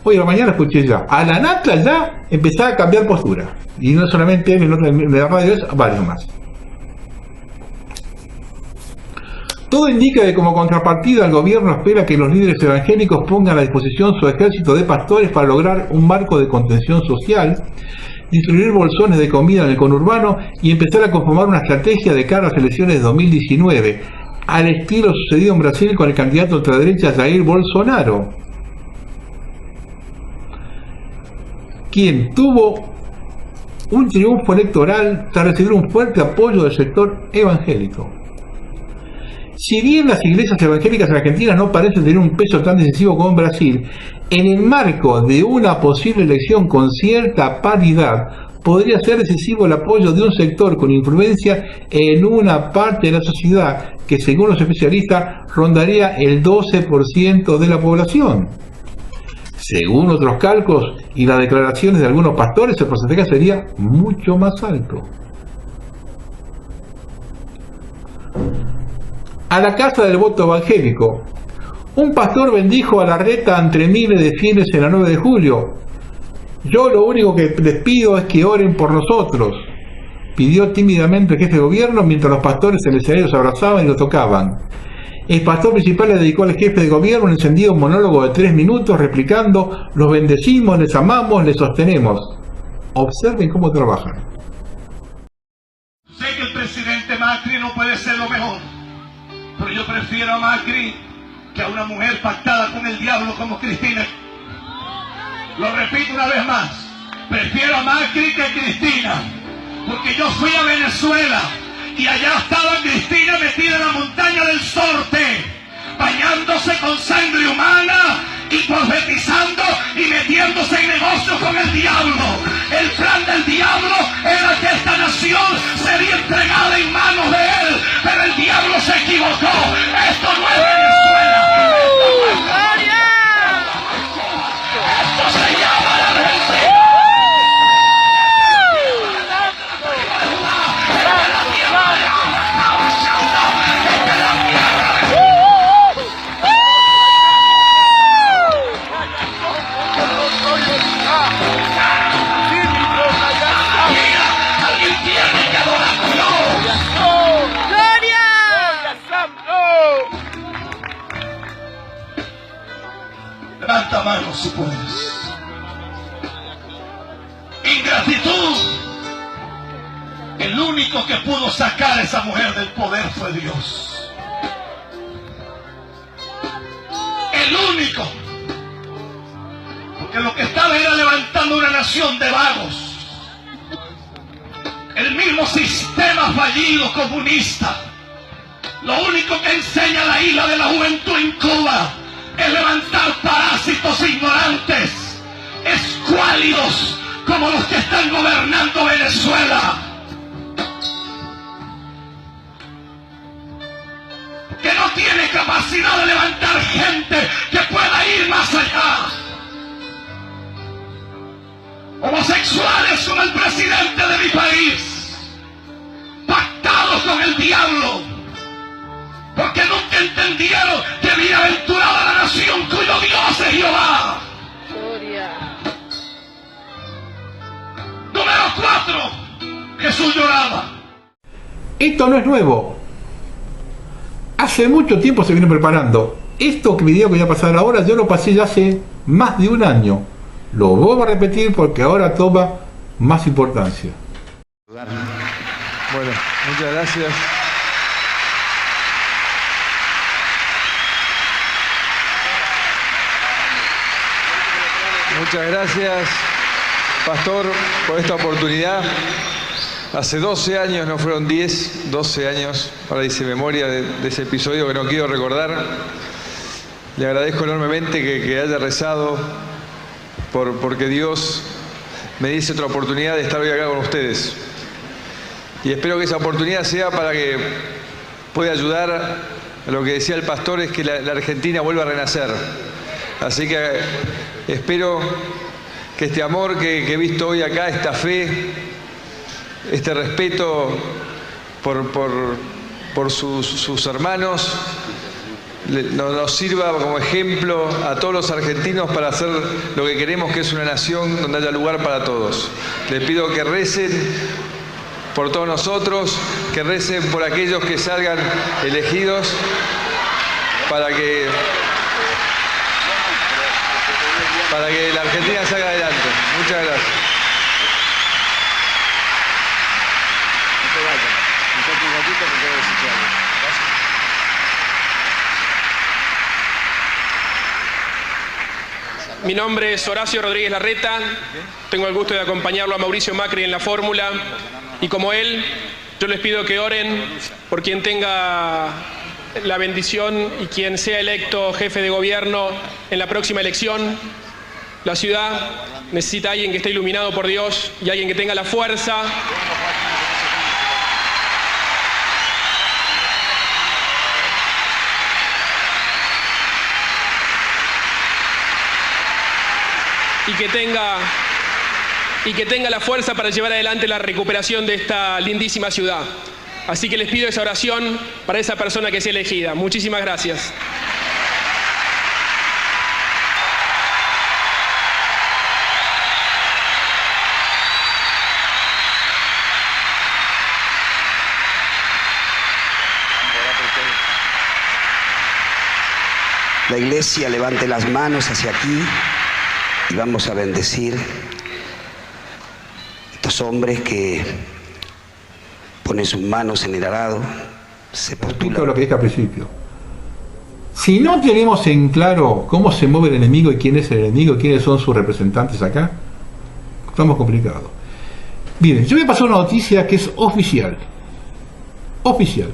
Hoy a la mañana escuché ya, a la nata ya empezaba a cambiar postura. Y no solamente él, en la radio, es varios más. Todo indica que como contrapartida el gobierno espera que los líderes evangélicos pongan a disposición su ejército de pastores para lograr un marco de contención social, distribuir bolsones de comida en el conurbano y empezar a conformar una estrategia de cara a las elecciones de 2019, al estilo sucedido en Brasil con el candidato ultraderecha Jair Bolsonaro, quien tuvo un triunfo electoral tras recibir un fuerte apoyo del sector evangélico. Si bien las iglesias evangélicas en Argentina no parecen tener un peso tan decisivo como en Brasil, en el marco de una posible elección con cierta paridad, podría ser decisivo el apoyo de un sector con influencia en una parte de la sociedad que, según los especialistas, rondaría el 12% de la población. Según otros cálculos y las declaraciones de algunos pastores, el porcentaje sería mucho más alto. A la casa del voto evangélico. Un pastor bendijo a la reta entre miles de fieles en la 9 de julio. Yo lo único que les pido es que oren por nosotros. pidió tímidamente el jefe de gobierno mientras los pastores celestiales se abrazaban y lo tocaban. El pastor principal le dedicó al jefe de gobierno un encendido monólogo de 3 minutos replicando: los bendecimos, les amamos, les sostenemos. Observen cómo trabajan. Sé que el presidente Macri no puede ser lo mejor, pero yo prefiero a Macri que a una mujer pactada con el diablo como Cristina. Lo repito una vez más, prefiero a Macri que a Cristina, porque yo fui a Venezuela y allá estaba Cristina metida en la montaña del Sorte, bañándose con sangre humana y profetizando y metiéndose en negocios con el diablo. El plan del diablo era que esta nación sería entregada en manos de él, pero el diablo se equivocó. Esto no es Venezuela. Esto se llama la Argentina. Levanta manos si puedes. Ingratitud. El único que pudo sacar a esa mujer del poder fue Dios. El único. Porque lo que estaba era levantando una nación de vagos. El mismo sistema fallido comunista. Lo único que enseña la isla de la juventud en Cuba es levantar parásitos ignorantes, escuálidos como los que están gobernando Venezuela. Que no tiene capacidad de levantar gente que pueda ir más allá. Homosexuales como el presidente de mi país, pactados con el diablo, porque nunca entendieron que bienaventurada la nación cuyo Dios es Jehová. Número 4, Jesús lloraba. Esto no es nuevo. Hace mucho tiempo se viene preparando. Esto que video que voy a pasar ahora, yo lo pasé ya hace más de un año. Lo vuelvo a repetir porque ahora toma más importancia. Bueno, muchas gracias. Muchas gracias, Pastor, por esta oportunidad. Hace 12 años, no fueron 10, 12 años, ahora hice memoria de ese episodio que no quiero recordar. Le agradezco enormemente que haya rezado porque Dios me dice otra oportunidad de estar hoy acá con ustedes. Y espero que esa oportunidad sea para que pueda ayudar a lo que decía el pastor, es que la Argentina vuelva a renacer. Así que espero que este amor que he visto hoy acá, esta fe, este respeto por sus hermanos, nos sirva como ejemplo a todos los argentinos para hacer lo que queremos, que es una nación donde haya lugar para todos. Les pido que recen por todos nosotros, que recen por aquellos que salgan elegidos para que la Argentina salga adelante. Muchas gracias. No te vayas. Un ratito porque quiero decirte algo. Mi nombre es Horacio Rodríguez Larreta, tengo el gusto de acompañarlo a Mauricio Macri en la fórmula y como él, yo les pido que oren por quien tenga la bendición y quien sea electo jefe de gobierno en la próxima elección. La ciudad necesita a alguien que esté iluminado por Dios y alguien que tenga la fuerza y que tenga la fuerza para llevar adelante la recuperación de esta lindísima ciudad. Así que les pido esa oración para esa persona que sea elegida. Muchísimas gracias. la iglesia levante las manos hacia aquí y vamos a bendecir estos hombres que ponen sus manos en el arado, se postulan. Lo que dije al principio. Si no tenemos en claro cómo se mueve el enemigo y quién es el enemigo y quiénes son sus representantes acá, estamos complicados. Miren, yo voy a pasar una noticia que es oficial. Oficial.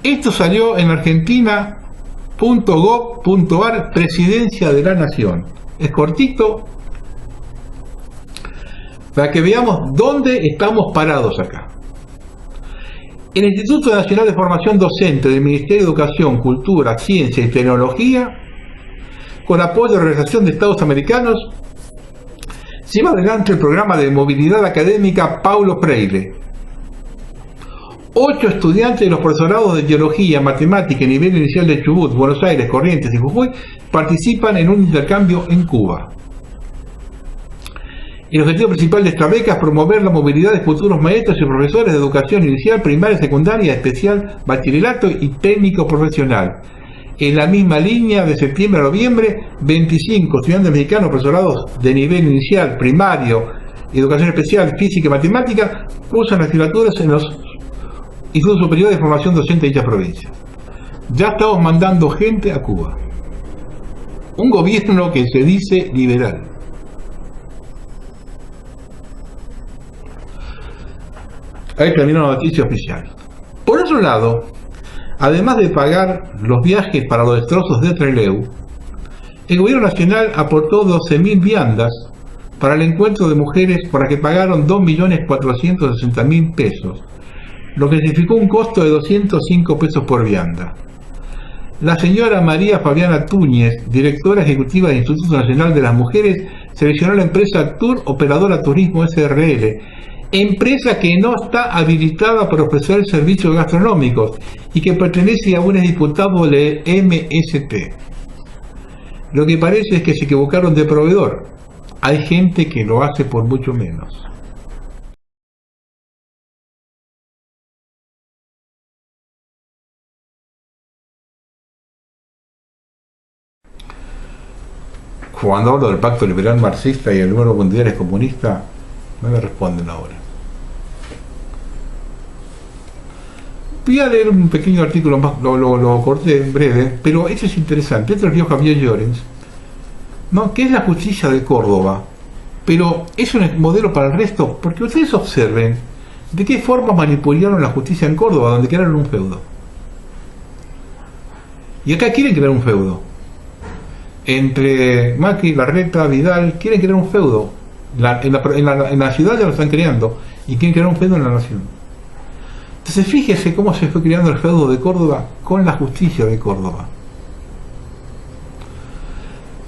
Esto salió en argentina.gov.ar, Presidencia de la Nación. Es cortito, para que veamos dónde estamos parados acá. El Instituto Nacional de Formación Docente del Ministerio de Educación, Cultura, Ciencia y Tecnología, con apoyo de la Organización de Estados Americanos, lleva adelante el programa de movilidad académica Paulo Freire. 8 estudiantes de los profesorados de Biología, Matemática y Nivel Inicial de Chubut, Buenos Aires, Corrientes y Jujuy participan en un intercambio en Cuba. El objetivo principal de esta beca es promover la movilidad de futuros maestros y profesores de educación inicial, primaria, secundaria, especial, bachillerato y técnico profesional. En la misma línea, de septiembre a noviembre, 25 estudiantes mexicanos profesorados de nivel inicial, primario, educación especial, física y matemática cursan asignaturas en los Institutos Superiores de Formación Docente de dichas provincias. Ya estamos mandando gente a Cuba. Un gobierno que se dice liberal. Ahí termina la noticia oficial. Por otro lado, además de pagar los viajes para los destrozos de Trelew, el gobierno nacional aportó 12.000 viandas para el encuentro de mujeres para que pagaron 2.460.000 pesos, lo que significó un costo de 205 pesos por vianda. La señora María Fabiana Túñez, directora ejecutiva del Instituto Nacional de las Mujeres, seleccionó la empresa Tour Operadora Turismo SRL, empresa que no está habilitada para ofrecer servicios gastronómicos y que pertenece a un exdiputado del MST. Lo que parece es que se equivocaron de proveedor. Hay gente que lo hace por mucho menos. Cuando hablo del pacto liberal marxista y el número mundial es comunista, no me responden ahora. Voy a leer un pequeño artículo más, lo corté en breve, pero este es interesante. Este lo escribió Javier Llorens, ¿no? Que es la justicia de Córdoba, pero es un modelo para el resto, porque ustedes observen de qué forma manipularon la justicia en Córdoba, donde crearon un feudo. Y acá quieren crear un feudo. Entre Macri, Larreta, Vidal, quieren crear un feudo. En la ciudad ya lo están creando, y quieren crear un feudo en la nación. Entonces fíjese cómo se fue creando el feudo de Córdoba con la justicia de Córdoba.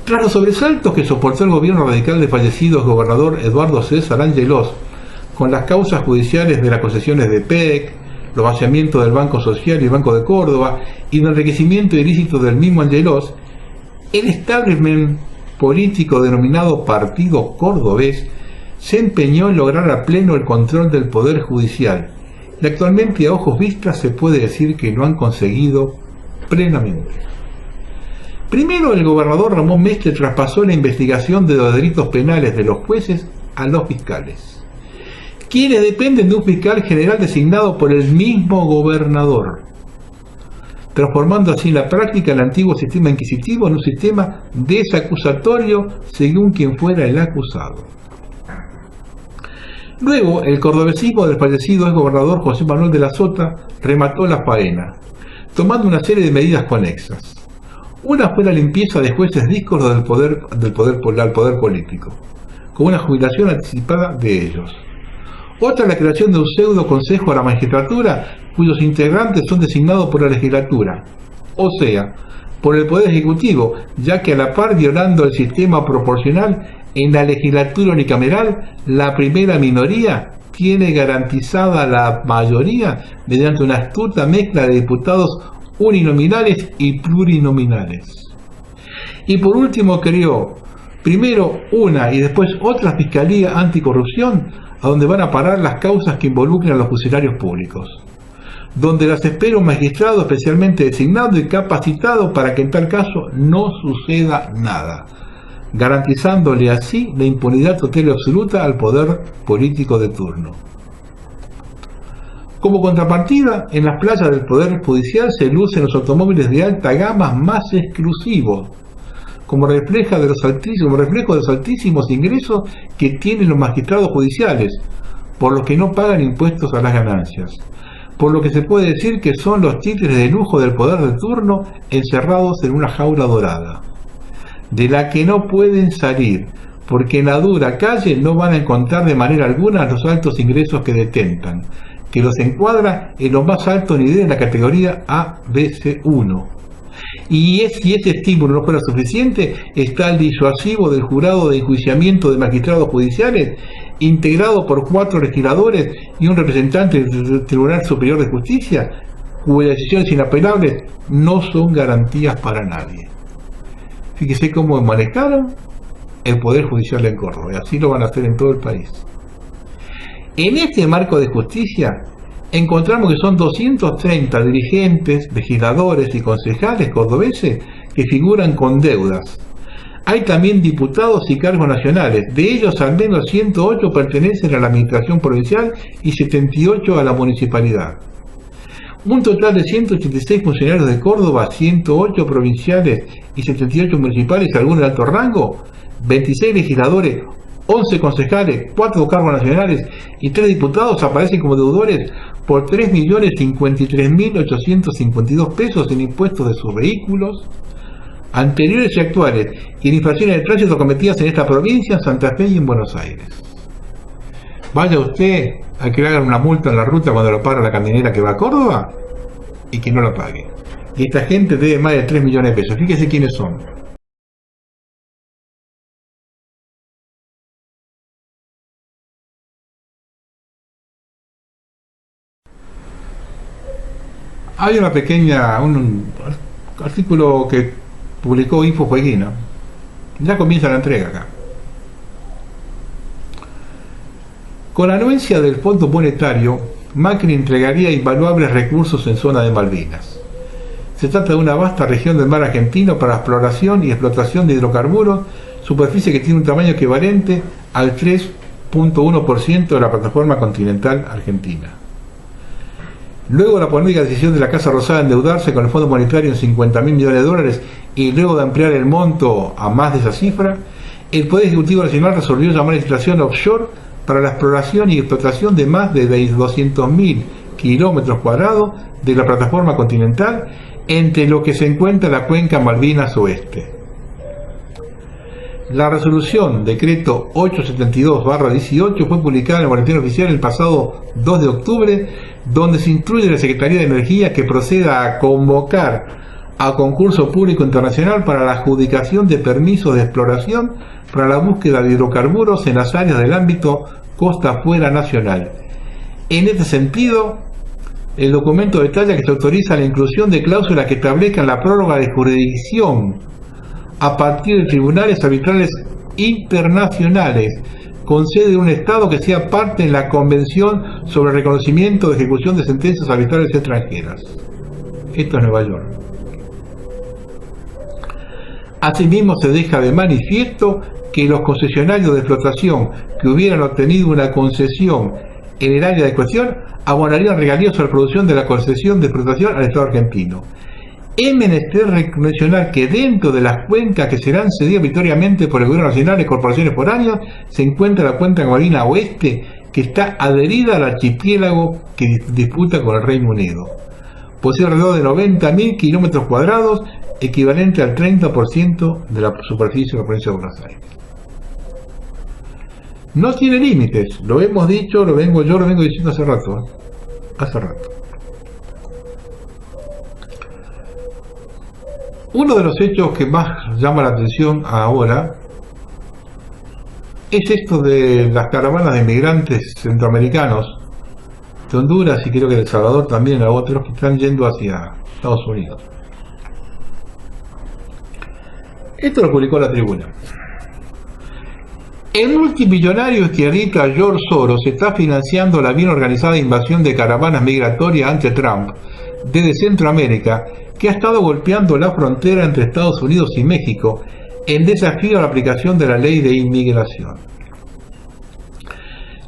Tras los sobresaltos que soportó el gobierno radical del fallecido gobernador Eduardo César Angelos, con las causas judiciales de las concesiones de PEC, los vaciamientos del Banco Social y el Banco de Córdoba, y el enriquecimiento ilícito del mismo Angelos, el establishment político denominado Partido Cordobés se empeñó en lograr a pleno el control del Poder Judicial, y actualmente a ojos vistas se puede decir que lo han conseguido plenamente. Primero, el gobernador Ramón Mestre traspasó la investigación de los delitos penales de los jueces a los fiscales, quienes dependen de un fiscal general designado por el mismo gobernador, transformando así en la práctica el antiguo sistema inquisitivo en un sistema desacusatorio según quien fuera el acusado. Luego, el cordobesismo del fallecido exgobernador José Manuel de la Sota remató la faena, tomando una serie de medidas conexas. Una fue la limpieza de jueces díscolos al poder político, con una jubilación anticipada de ellos. Otra, la creación de un pseudo consejo a la magistratura, cuyos integrantes son designados por la legislatura, o sea, por el Poder Ejecutivo, ya que a la par violando el sistema proporcional, en la legislatura unicameral, la primera minoría tiene garantizada la mayoría mediante una astuta mezcla de diputados uninominales y plurinominales. Y por último creó primero una y después otra Fiscalía Anticorrupción, a donde van a parar las causas que involucran a los funcionarios públicos. donde las espera un magistrado especialmente designado y capacitado para que en tal caso no suceda nada, garantizándole así la impunidad total y absoluta al poder político de turno. Como contrapartida, en las playas del Poder Judicial se lucen los automóviles de alta gama más exclusivos, como reflejo de los altísimos ingresos que tienen los magistrados judiciales, por los que no pagan impuestos a las ganancias, por lo que se puede decir que son los títeres de lujo del poder de turno encerrados en una jaula dorada, de la que no pueden salir, porque en la dura calle no van a encontrar de manera alguna los altos ingresos que detentan, que los encuadra en lo más alto nivel en la categoría ABC1. Y si ese estímulo no fuera suficiente, está el disuasivo del jurado de enjuiciamiento de magistrados judiciales, integrado por 4 legisladores y un representante del Tribunal Superior de Justicia, cuyas decisiones inapelables no son garantías para nadie. Fíjese cómo manejaron el Poder Judicial en Córdoba, y así lo van a hacer en todo el país. En este marco de justicia, encontramos que son 230 dirigentes, legisladores y concejales cordobeses que figuran con deudas. Hay también diputados y cargos nacionales, de ellos al menos 108 pertenecen a la administración provincial y 78 a la municipalidad. Un total de 186 funcionarios de Córdoba, 108 provinciales y 78 municipales, algunos de alto rango, 26 legisladores, 11 concejales, 4 cargos nacionales y 3 diputados aparecen como deudores por 3.053.852 pesos en impuestos de sus vehículos, anteriores y actuales, y en infracciones de tránsito cometidas en esta provincia, en Santa Fe y en Buenos Aires. Vaya usted a que le hagan una multa en la ruta cuando lo para la camionera que va a Córdoba y que no lo pague. Y esta gente debe más de 3 millones de pesos. Fíjese quiénes son. Hay un artículo que publicó Info Jueguina. Ya comienza la entrega acá. Con la anuencia del Fondo Monetario, Macri entregaría invaluables recursos en zona de Malvinas. Se trata de una vasta región del mar argentino para exploración y explotación de hidrocarburos, superficie que tiene un tamaño equivalente al 3.1% de la plataforma continental argentina. Luego de la polémica decisión de la Casa Rosada de endeudarse con el Fondo Monetario en 50.000 millones de dólares y luego de ampliar el monto a más de esa cifra, el Poder Ejecutivo Nacional resolvió llamar a licitación offshore para la exploración y explotación de más de 200.000 kilómetros cuadrados de la plataforma continental, entre lo que se encuentra la cuenca Malvinas Oeste. La resolución decreto 872/18 fue publicada en el Boletín Oficial el pasado 2 de octubre, donde se instruye a la Secretaría de Energía que proceda a convocar a concurso público internacional para la adjudicación de permisos de exploración para la búsqueda de hidrocarburos en las áreas del ámbito costa afuera nacional. En este sentido, el documento detalla que se autoriza la inclusión de cláusulas que establezcan la prórroga de jurisdicción a partir de tribunales arbitrales internacionales con sede de un Estado que sea parte en la Convención sobre el Reconocimiento de Ejecución de Sentencias Arbitrales Extranjeras. Esto es Nueva York. Asimismo, se deja de manifiesto que los concesionarios de explotación que hubieran obtenido una concesión en el área de cuestión abonarían regalías sobre la producción de la concesión de explotación al Estado argentino. Es menester mencionar que dentro de las cuencas que serán cedidas arbitrariamente por el Gobierno Nacional y corporaciones foráneas se encuentra la cuenca Malvinas Oeste, que está adherida al archipiélago que disputa con el Reino Unido. Posee alrededor de 90.000 kilómetros cuadrados, equivalente al 30% de la superficie de la provincia de Buenos Aires. No tiene límites, lo hemos dicho, yo lo vengo diciendo hace rato. Uno de los hechos que más llama la atención ahora es esto de las caravanas de migrantes centroamericanos, de Honduras y creo que de El Salvador también, a otros que están yendo hacia Estados Unidos. Esto lo publicó La Tribuna. El multimillonario izquierdista George Soros está financiando la bien organizada invasión de caravanas migratorias ante Trump desde Centroamérica, que ha estado golpeando la frontera entre Estados Unidos y México en desafío a la aplicación de la ley de inmigración.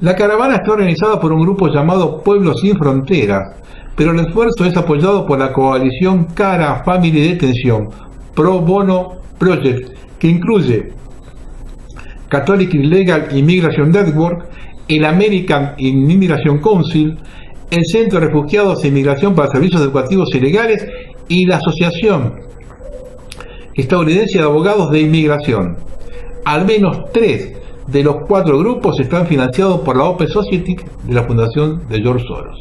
La caravana está organizada por un grupo llamado Pueblos Sin Fronteras, pero el esfuerzo es apoyado por la coalición Cara Family Detención Pro Bono Project, que incluye Catholic Illegal Immigration Network, el American Immigration Council, el Centro de Refugiados e Inmigración para Servicios Educativos Ilegales y la Asociación Estadounidense de Abogados de Inmigración. Al menos 3 de los 4 grupos están financiados por la Open Society de la Fundación de George Soros.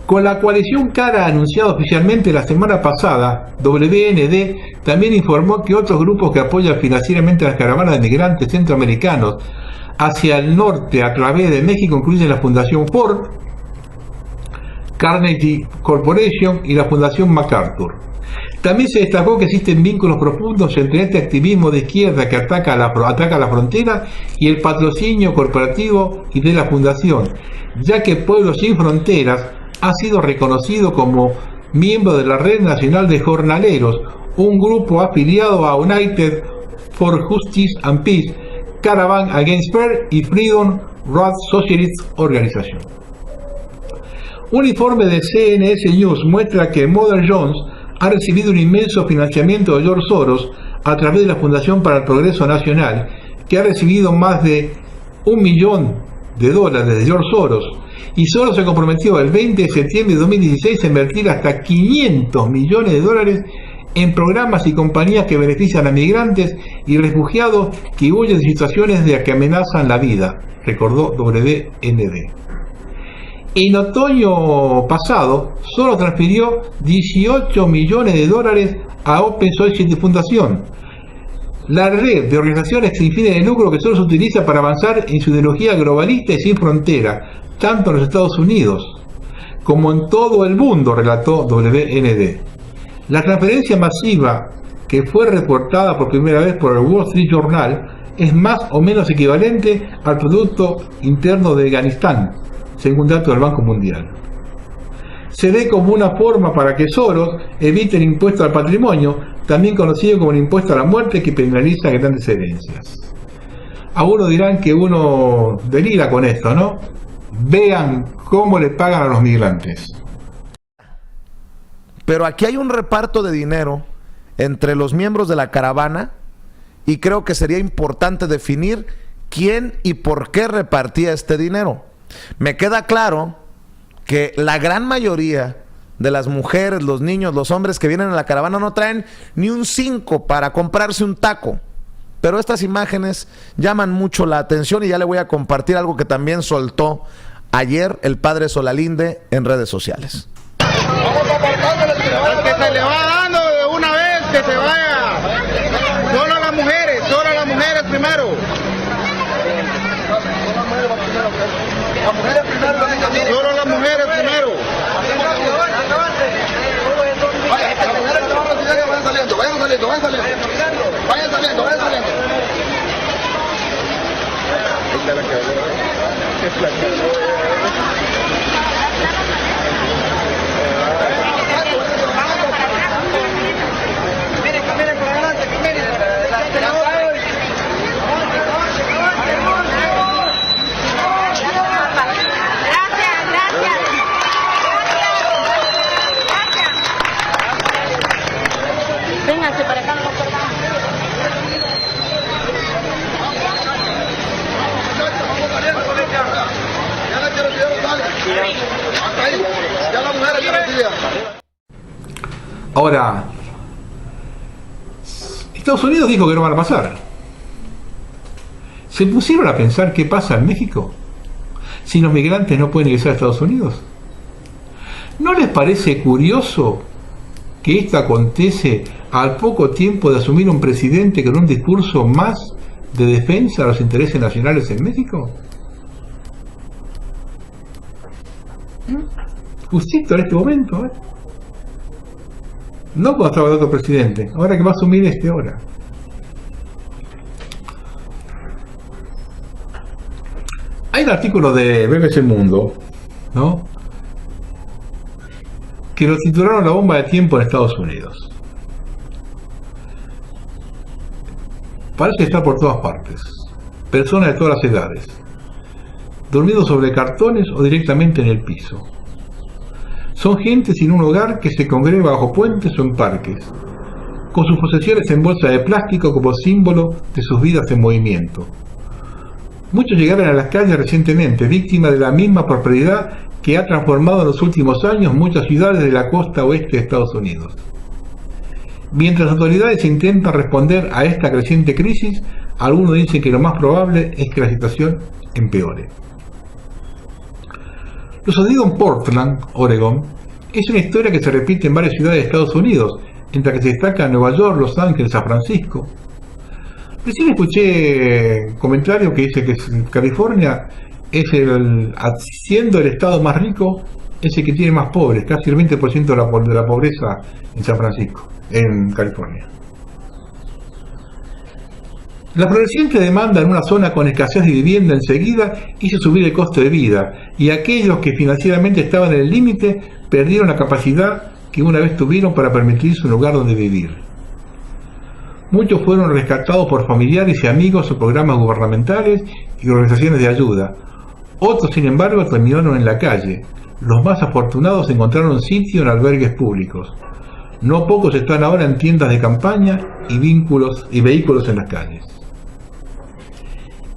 Con la coalición Cara anunciada oficialmente la semana pasada, WND también informó que otros grupos que apoyan financieramente a las caravanas de migrantes centroamericanos hacia el norte a través de México incluyen la Fundación Ford, Carnegie Corporation y la Fundación MacArthur. También se destacó que existen vínculos profundos entre este activismo de izquierda que ataca la frontera y el patrocinio corporativo y de la fundación, ya que Pueblos Sin Fronteras ha sido reconocido como miembro de la Red Nacional de Jornaleros, un grupo afiliado a United for Justice and Peace, Caravan Against Fear y Freedom Road Socialist Organization. Un informe de CNS News muestra que Mother Jones ha recibido un inmenso financiamiento de George Soros a través de la Fundación para el Progreso Nacional, que ha recibido más de $1 millón de George Soros, y Soros se comprometió el 20 de septiembre de 2016 a invertir hasta $500 millones en programas y compañías que benefician a migrantes y refugiados que huyen de situaciones que amenazan la vida, recordó WND. En otoño pasado, Soros transfirió $18 millones a Open Society Fundación, la red de organizaciones sin fines de lucro que Soros utiliza para avanzar en su ideología globalista y sin frontera, tanto en los Estados Unidos como en todo el mundo, relató WND. La transferencia masiva, que fue reportada por primera vez por el Wall Street Journal, es más o menos equivalente al Producto Interno de Afganistán, según datos del Banco Mundial. Se ve como una forma para que Soros evite el impuesto al patrimonio, también conocido como el impuesto a la muerte, que penaliza grandes herencias. Algunos dirán que uno delira con esto, ¿no? Vean cómo le pagan a los migrantes. Pero aquí hay un reparto de dinero entre los miembros de la caravana y creo que sería importante definir quién y por qué repartía este dinero. Me queda claro que la gran mayoría de las mujeres, los niños, los hombres que vienen a la caravana no traen ni un 5 para comprarse un taco. Pero estas imágenes llaman mucho la atención y ya le voy a compartir algo que también soltó ayer el padre Solalinde en redes sociales. Al que se le va dando de una vez, que se vaya. Solo a las mujeres primero. Solo a las mujeres primero. Vayan saliendo. Vénganse para acá, Ahora, Estados Unidos dijo que no van a pasar. ¿Se pusieron a pensar qué pasa en México si los migrantes no pueden ingresar a Estados Unidos? ¿No les parece curioso que esto acontece al poco tiempo de asumir un presidente con un discurso más de defensa de los intereses nacionales en México? Justito en este momento, no cuando estaba el otro presidente, ahora que va a asumir este ahora. Hay un artículo de BBC Mundo, ¿no?, que lo titularon La bomba de tiempo en Estados Unidos. Parece estar por todas partes. Personas de todas las edades, durmiendo sobre cartones o directamente en el piso. Son gente sin un hogar que se congrega bajo puentes o en parques, con sus posesiones en bolsa de plástico como símbolo de sus vidas en movimiento. Muchos llegaron a las calles recientemente, víctimas de la misma prosperidad que ha transformado en los últimos años muchas ciudades de la costa oeste de Estados Unidos. Mientras las autoridades intentan responder a esta creciente crisis, algunos dicen que lo más probable es que la situación empeore. Lo sucedido en Portland, Oregón, es una historia que se repite en varias ciudades de Estados Unidos, entre las que se destacan Nueva York, Los Ángeles, San Francisco. Recién escuché comentarios que dice que California es siendo el estado más rico, es el que tiene más pobres, casi el 20% de la pobreza en San Francisco, en California. La floreciente demanda en una zona con escasez de vivienda enseguida hizo subir el costo de vida, y aquellos que financieramente estaban en el límite perdieron la capacidad que una vez tuvieron para permitirse un lugar donde vivir. Muchos fueron rescatados por familiares y amigos o programas gubernamentales y organizaciones de ayuda. Otros, sin embargo, terminaron en la calle. Los más afortunados encontraron sitio en albergues públicos. No pocos están ahora en tiendas de campaña y vehículos en las calles.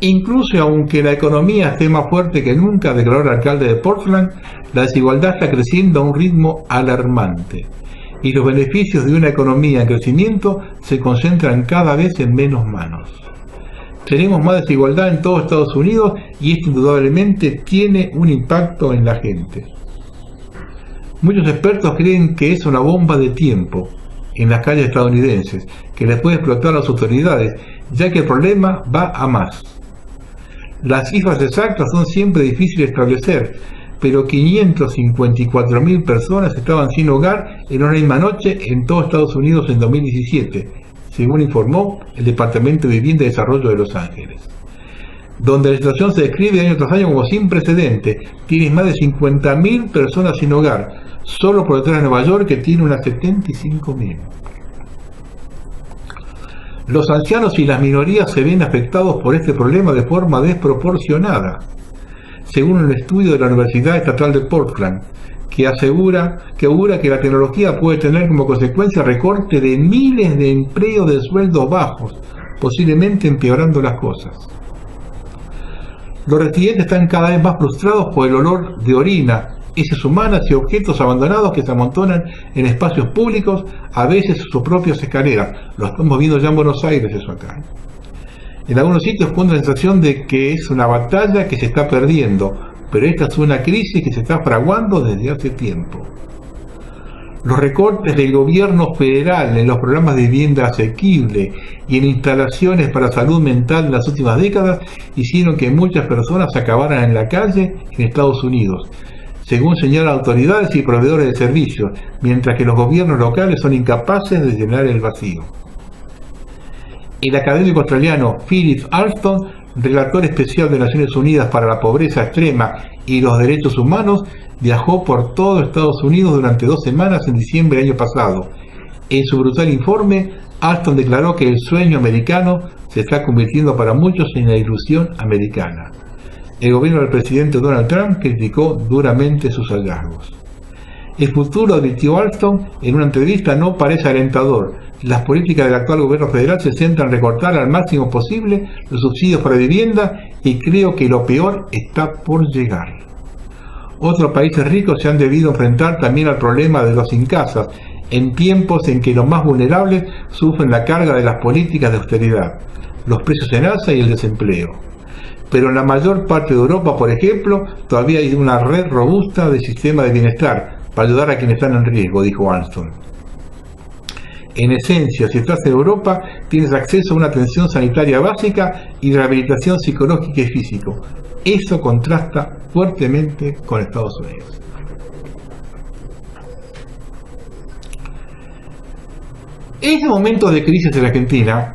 Incluso aunque la economía esté más fuerte que nunca, declaró el alcalde de Portland, la desigualdad está creciendo a un ritmo alarmante y los beneficios de una economía en crecimiento se concentran cada vez en menos manos. Tenemos más desigualdad en todo Estados Unidos y esto indudablemente tiene un impacto en la gente. Muchos expertos creen que es una bomba de tiempo en las calles estadounidenses que les puede explotar a las autoridades, ya que el problema va a más. Las cifras exactas son siempre difíciles de establecer, pero 554.000 personas estaban sin hogar en una misma noche en todo Estados Unidos en 2017, según informó el Departamento de Vivienda y Desarrollo de Los Ángeles, donde la situación se describe año tras año como sin precedente. Tienes más de 50.000 personas sin hogar, solo por detrás de Nueva York, que tiene unas 75.000. Los ancianos y las minorías se ven afectados por este problema de forma desproporcionada, según un estudio de la Universidad Estatal de Portland, que augura que la tecnología puede tener como consecuencia recorte de miles de empleos de sueldos bajos, posiblemente empeorando las cosas. Los residentes están cada vez más frustrados por el olor de orina, heces humanas y objetos abandonados que se amontonan en espacios públicos, a veces sus propias escaleras. Lo estamos viendo ya en Buenos Aires eso acá. En algunos sitios pone la sensación de que es una batalla que se está perdiendo, pero esta es una crisis que se está fraguando desde hace tiempo. Los recortes del gobierno federal en los programas de vivienda asequible y en instalaciones para salud mental en las últimas décadas hicieron que muchas personas acabaran en la calle en Estados Unidos, según señalan autoridades y proveedores de servicios, mientras que los gobiernos locales son incapaces de llenar el vacío. El académico australiano Philip Alston, relator especial de Naciones Unidas para la Pobreza Extrema y los Derechos Humanos, viajó por todo Estados Unidos durante 2 semanas en diciembre del año pasado. En su brutal informe, Alston declaró que el sueño americano se está convirtiendo para muchos en la ilusión americana. El gobierno del presidente Donald Trump criticó duramente sus hallazgos. El futuro, advirtió Alston en una entrevista, no parece alentador. Las políticas del actual gobierno federal se centran en recortar al máximo posible los subsidios para vivienda y creo que lo peor está por llegar. Otros países ricos se han debido enfrentar también al problema de los sin casas, en tiempos en que los más vulnerables sufren la carga de las políticas de austeridad, los precios en alza y el desempleo. Pero en la mayor parte de Europa, por ejemplo, todavía hay una red robusta de sistema de bienestar para ayudar a quienes están en riesgo, dijo Alston. En esencia, si estás en Europa, tienes acceso a una atención sanitaria básica y rehabilitación psicológica y física. Eso contrasta fuertemente con Estados Unidos. En estos momentos de crisis en la Argentina,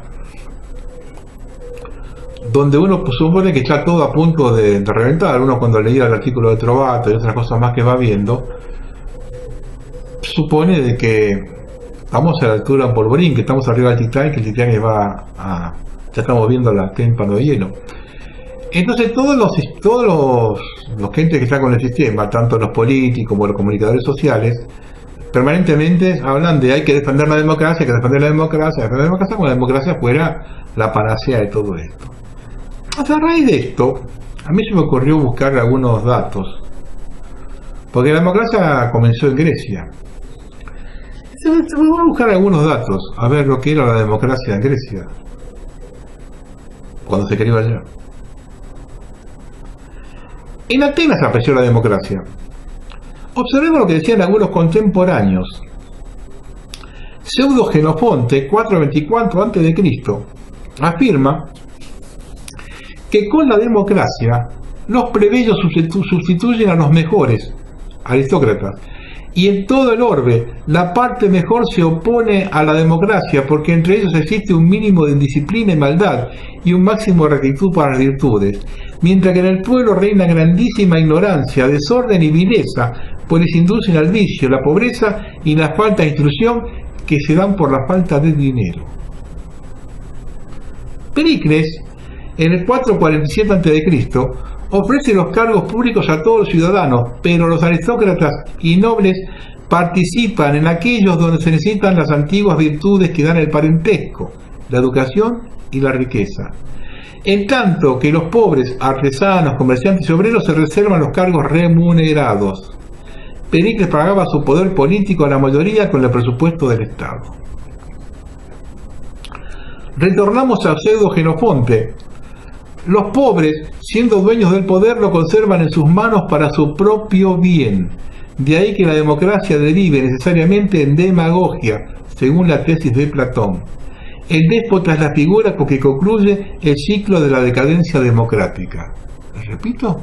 donde uno supone que está todo a punto de reventar. Uno, cuando leía el artículo de Trovato y otras cosas más que va viendo, supone de que estamos a la altura de un polvorín, que estamos arriba del Titanic, que el Titanic ya estamos viendo la témpano de hielo. Entonces todos los gentes que están con el sistema, tanto los políticos como los comunicadores sociales, permanentemente hablan de hay que defender la democracia, hay que defender la democracia, como la democracia fuera la panacea de todo esto. A raíz de esto, a mí se me ocurrió buscar algunos datos, porque la democracia comenzó en Grecia. Voy a buscar algunos datos, a ver lo que era la democracia en Grecia, cuando se creó allá. En Atenas apareció la democracia. Observemos lo que decían algunos contemporáneos. Pseudo-Genofonte, 424 a.C., afirma que con la democracia los plebeyos sustituyen a los mejores, aristócratas, y en todo el orbe la parte mejor se opone a la democracia porque entre ellos existe un mínimo de indisciplina y maldad y un máximo de rectitud para las virtudes, mientras que en el pueblo reina grandísima ignorancia, desorden y vileza, pues les inducen al vicio, la pobreza y la falta de instrucción que se dan por la falta de dinero. Pericles, en el 447 a.C., ofrece los cargos públicos a todos los ciudadanos, pero los aristócratas y nobles participan en aquellos donde se necesitan las antiguas virtudes que dan el parentesco, la educación y la riqueza. En tanto que los pobres, artesanos, comerciantes y obreros se reservan los cargos remunerados. Pericles pagaba su poder político a la mayoría con el presupuesto del Estado. Retornamos a Pseudo-Genofonte. Los pobres, siendo dueños del poder, lo conservan en sus manos para su propio bien. De ahí que la democracia derive necesariamente en demagogia, según la tesis de Platón. El déspota es la figura con que concluye el ciclo de la decadencia democrática. ¿Les repito?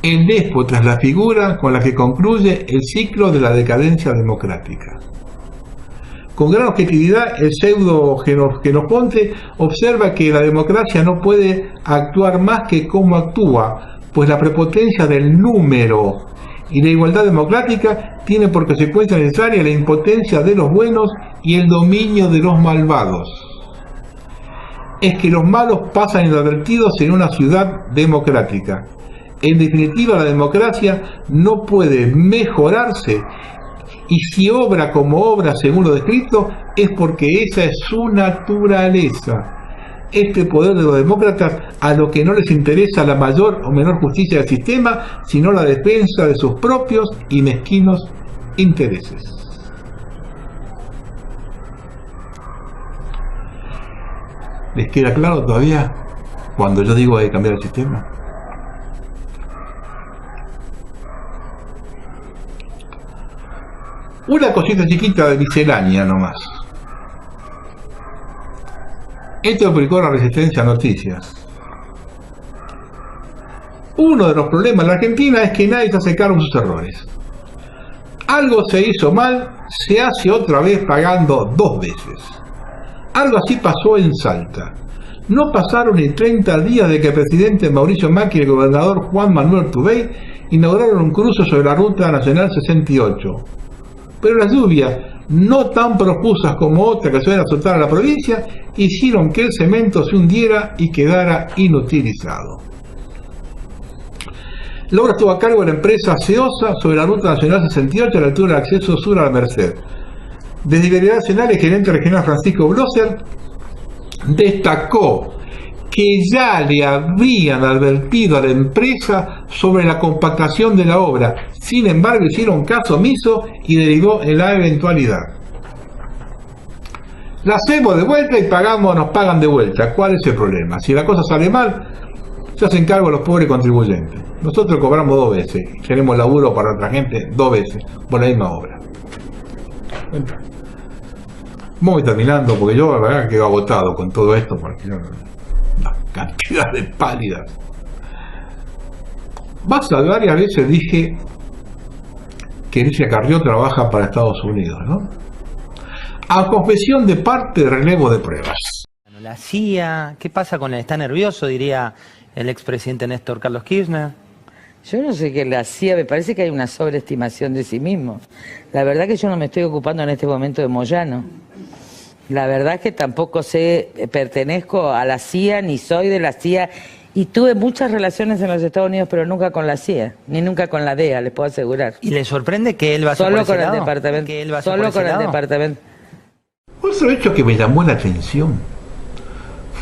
El déspota es la figura con la que concluye el ciclo de la decadencia democrática. Con gran objetividad, el pseudo-Genofonte observa que la democracia no puede actuar más que como actúa, pues la prepotencia del número y la igualdad democrática tiene por consecuencia necesaria la impotencia de los buenos y el dominio de los malvados. Es que los malos pasan inadvertidos en una ciudad democrática. En definitiva, la democracia no puede mejorarse, y si obra como obra según lo descrito, es porque esa es su naturaleza. Este poder de los demócratas, a lo que no les interesa la mayor o menor justicia del sistema, sino la defensa de sus propios y mezquinos intereses. ¿Les queda claro todavía cuando yo digo de cambiar el sistema? Una cosita chiquita de miscelánea nomás. Esto publicó la Resistencia a Noticias. Uno de los problemas en la Argentina es que nadie se hace cargo de sus errores. Algo se hizo mal, se hace otra vez pagando 2 veces. Algo así pasó en Salta. No pasaron ni 30 días de que el presidente Mauricio Macri y el gobernador Juan Manuel Urtubey inauguraron un cruce sobre la Ruta Nacional 68. Pero las lluvias, no tan profusas como otras que suelen azotar a la provincia, hicieron que el cemento se hundiera y quedara inutilizado. La obra estuvo a cargo de la empresa Ceosa sobre la Ruta Nacional 68 a la altura del acceso sur a la Merced. Desde Libertad Nacional, el gerente regional Francisco Blosser destacó que ya le habían advertido a la empresa sobre la compactación de la obra. Sin embargo, hicieron caso omiso y derivó en la eventualidad. La hacemos de vuelta y nos pagan de vuelta. ¿Cuál es el problema? Si la cosa sale mal, se hacen cargo los pobres contribuyentes. Nosotros cobramos 2 veces. Tenemos laburo para otra gente 2 veces por la misma obra. Voy terminando porque yo la verdad quedo agotado con todo esto porque una cantidad de pálidas. Varias veces dije que Alicia Carrió trabaja para Estados Unidos, ¿no? A confesión de parte de relevo de pruebas. La CIA, ¿qué pasa con él? ¿Está nervioso, diría el expresidente Néstor Carlos Kirchner? Yo no sé qué la CIA, me parece que hay una sobreestimación de sí mismo. La verdad que yo no me estoy ocupando en este momento de Moyano. La verdad es que tampoco pertenezco a la CIA, ni soy de la CIA, y tuve muchas relaciones en los Estados Unidos, pero nunca con la CIA, ni nunca con la DEA, les puedo asegurar. ¿Y le sorprende que él va a ser solo con el departamento? Solo con el departamento. Otro hecho que me llamó la atención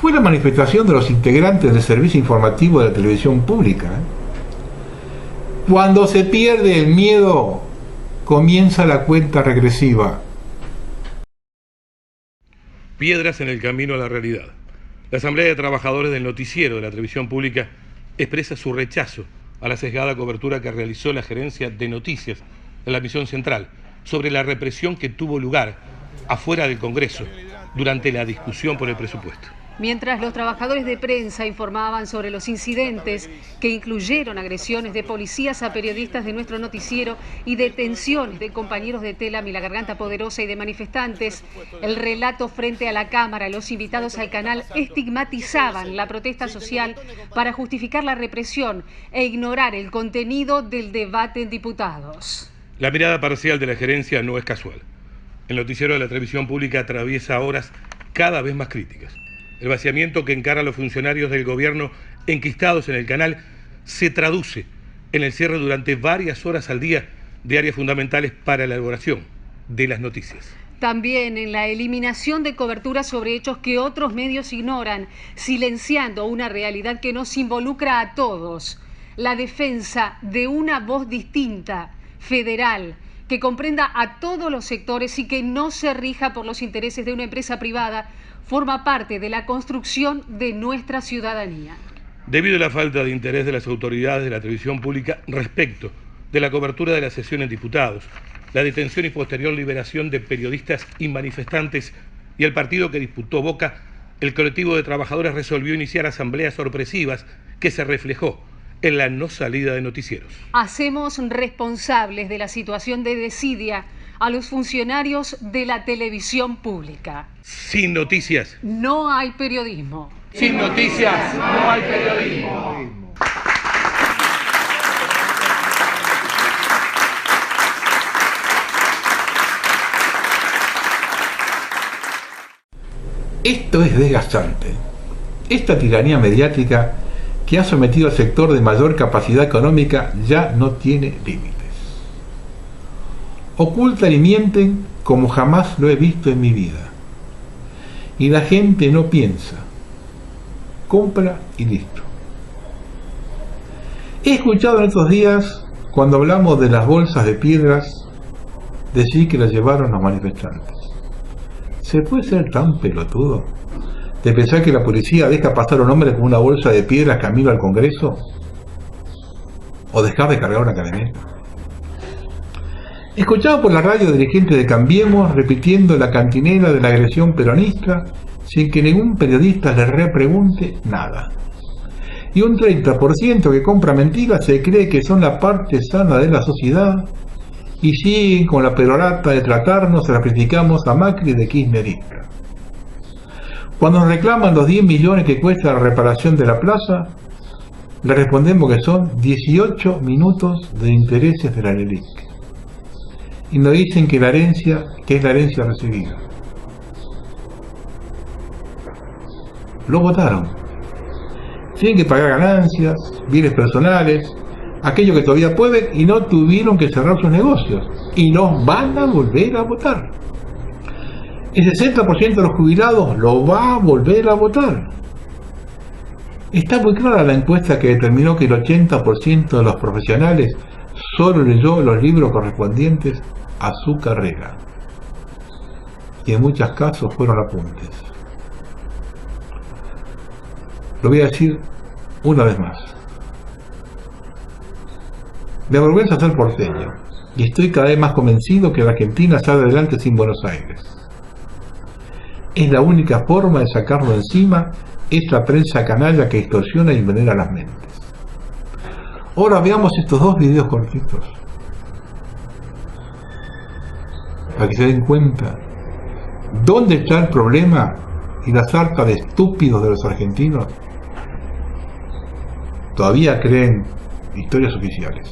fue la manifestación de los integrantes del servicio informativo de la televisión pública. Cuando se pierde el miedo, comienza la cuenta regresiva. Piedras en el camino a la realidad. La Asamblea de Trabajadores del Noticiero de la Televisión Pública expresa su rechazo a la sesgada cobertura que realizó la Gerencia de Noticias de la Misión Central sobre la represión que tuvo lugar afuera del Congreso durante la discusión por el presupuesto. Mientras los trabajadores de prensa informaban sobre los incidentes que incluyeron agresiones de policías a periodistas de nuestro noticiero y detenciones de compañeros de Telam y La Garganta Poderosa y de manifestantes, el relato frente a la Cámara, los invitados al canal estigmatizaban la protesta social para justificar la represión e ignorar el contenido del debate en diputados. La mirada parcial de la gerencia no es casual. El noticiero de la televisión pública atraviesa horas cada vez más críticas. El vaciamiento que encaran los funcionarios del gobierno enquistados en el canal se traduce en el cierre durante varias horas al día de áreas fundamentales para la elaboración de las noticias. También en la eliminación de cobertura sobre hechos que otros medios ignoran, silenciando una realidad que nos involucra a todos. La defensa de una voz distinta, federal, que comprenda a todos los sectores y que no se rija por los intereses de una empresa privada, forma parte de la construcción de nuestra ciudadanía. Debido a la falta de interés de las autoridades de la televisión pública respecto de la cobertura de la sesión en diputados, la detención y posterior liberación de periodistas y manifestantes y el partido que disputó Boca, el colectivo de trabajadores resolvió iniciar asambleas sorpresivas que se reflejó en la no salida de noticieros. Hacemos responsables de la situación de desidia a los funcionarios de la televisión pública. Sin noticias no hay periodismo. Sin noticias no hay periodismo. Esto es desgastante. Esta tiranía mediática que ha sometido al sector de mayor capacidad económica ya no tiene límites. Ocultan y mienten como jamás lo he visto en mi vida. Y la gente no piensa. Compra y listo. He escuchado en estos días, cuando hablamos de las bolsas de piedras, decir que las llevaron los manifestantes. ¿Se puede ser tan pelotudo de pensar que la policía deja pasar a un hombre con una bolsa de piedras camino al Congreso? ¿O dejar de cargar una camioneta? Escuchado por la radio dirigente de Cambiemos repitiendo la cantinela de la agresión peronista sin que ningún periodista le repregunte nada. Y un 30% que compra mentiras se cree que son la parte sana de la sociedad y siguen con la perorata de tratarnos, sacrificamos a Macri de kirchnerista. Cuando nos reclaman los 10 millones que cuesta la reparación de la plaza, le respondemos que son 18 minutos de intereses de la LELIC. Y nos dicen que la herencia, que es la herencia recibida. Lo votaron. Tienen que pagar ganancias, bienes personales, aquellos que todavía pueden y no tuvieron que cerrar sus negocios. Y nos van a volver a votar. El 60% de los jubilados lo va a volver a votar. Está muy clara la encuesta que determinó que el 80% de los profesionales solo leyó los libros correspondientes a su carrera. Y en muchos casos fueron apuntes. Lo voy a decir una vez más. Me avergüenza ser porteño y estoy cada vez más convencido que la Argentina sale adelante sin Buenos Aires. Es la única forma de sacarlo encima esta prensa canalla que distorsiona y envenena las mentes. Ahora veamos estos dos videos cortitos para que se den cuenta dónde está el problema y la sarta de estúpidos de los argentinos todavía creen historias oficiales.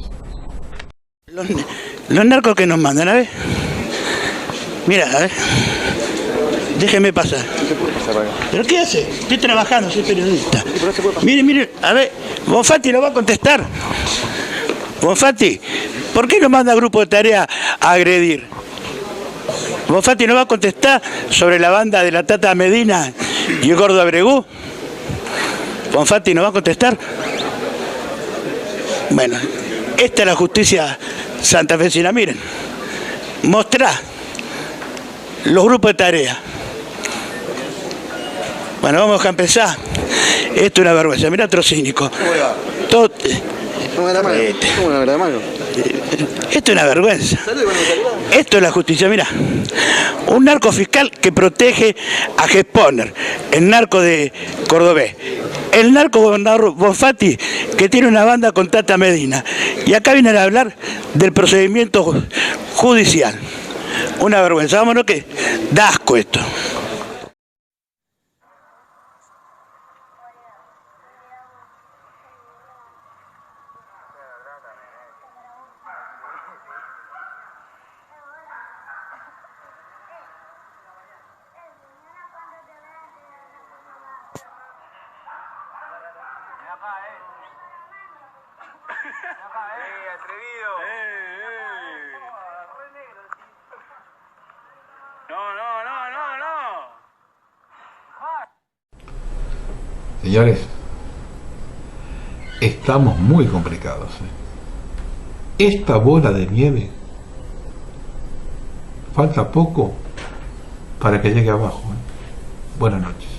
Los narcos que nos mandan, a ver. Mira, a ver. Déjeme pasar. ¿Pero qué hace? Estoy trabajando, soy periodista. Mire, a ver, Bonfatti no va a contestar. Bonfatti, ¿por qué no manda grupo de tarea a agredir? Bonfatti no va a contestar sobre la banda de la Tata Medina y el Gordo Abregú. Bonfatti no va a contestar. Bueno, esta es la justicia santafesina, miren. Mostrá los grupos de tarea. Bueno, vamos a empezar. Esto es una vergüenza. Mira otro cínico. Todo... Esto es una vergüenza. Esto es la justicia. Mira, un narco fiscal que protege a Gesponer, el narco de Cordobés, el narco gobernador Bonfatti que tiene una banda con Tata Medina, y acá vienen a hablar del procedimiento judicial. Una vergüenza. Vámonos, que da asco esto. Señores, estamos muy complicados. Esta bola de nieve, falta poco para que llegue abajo. Buenas noches.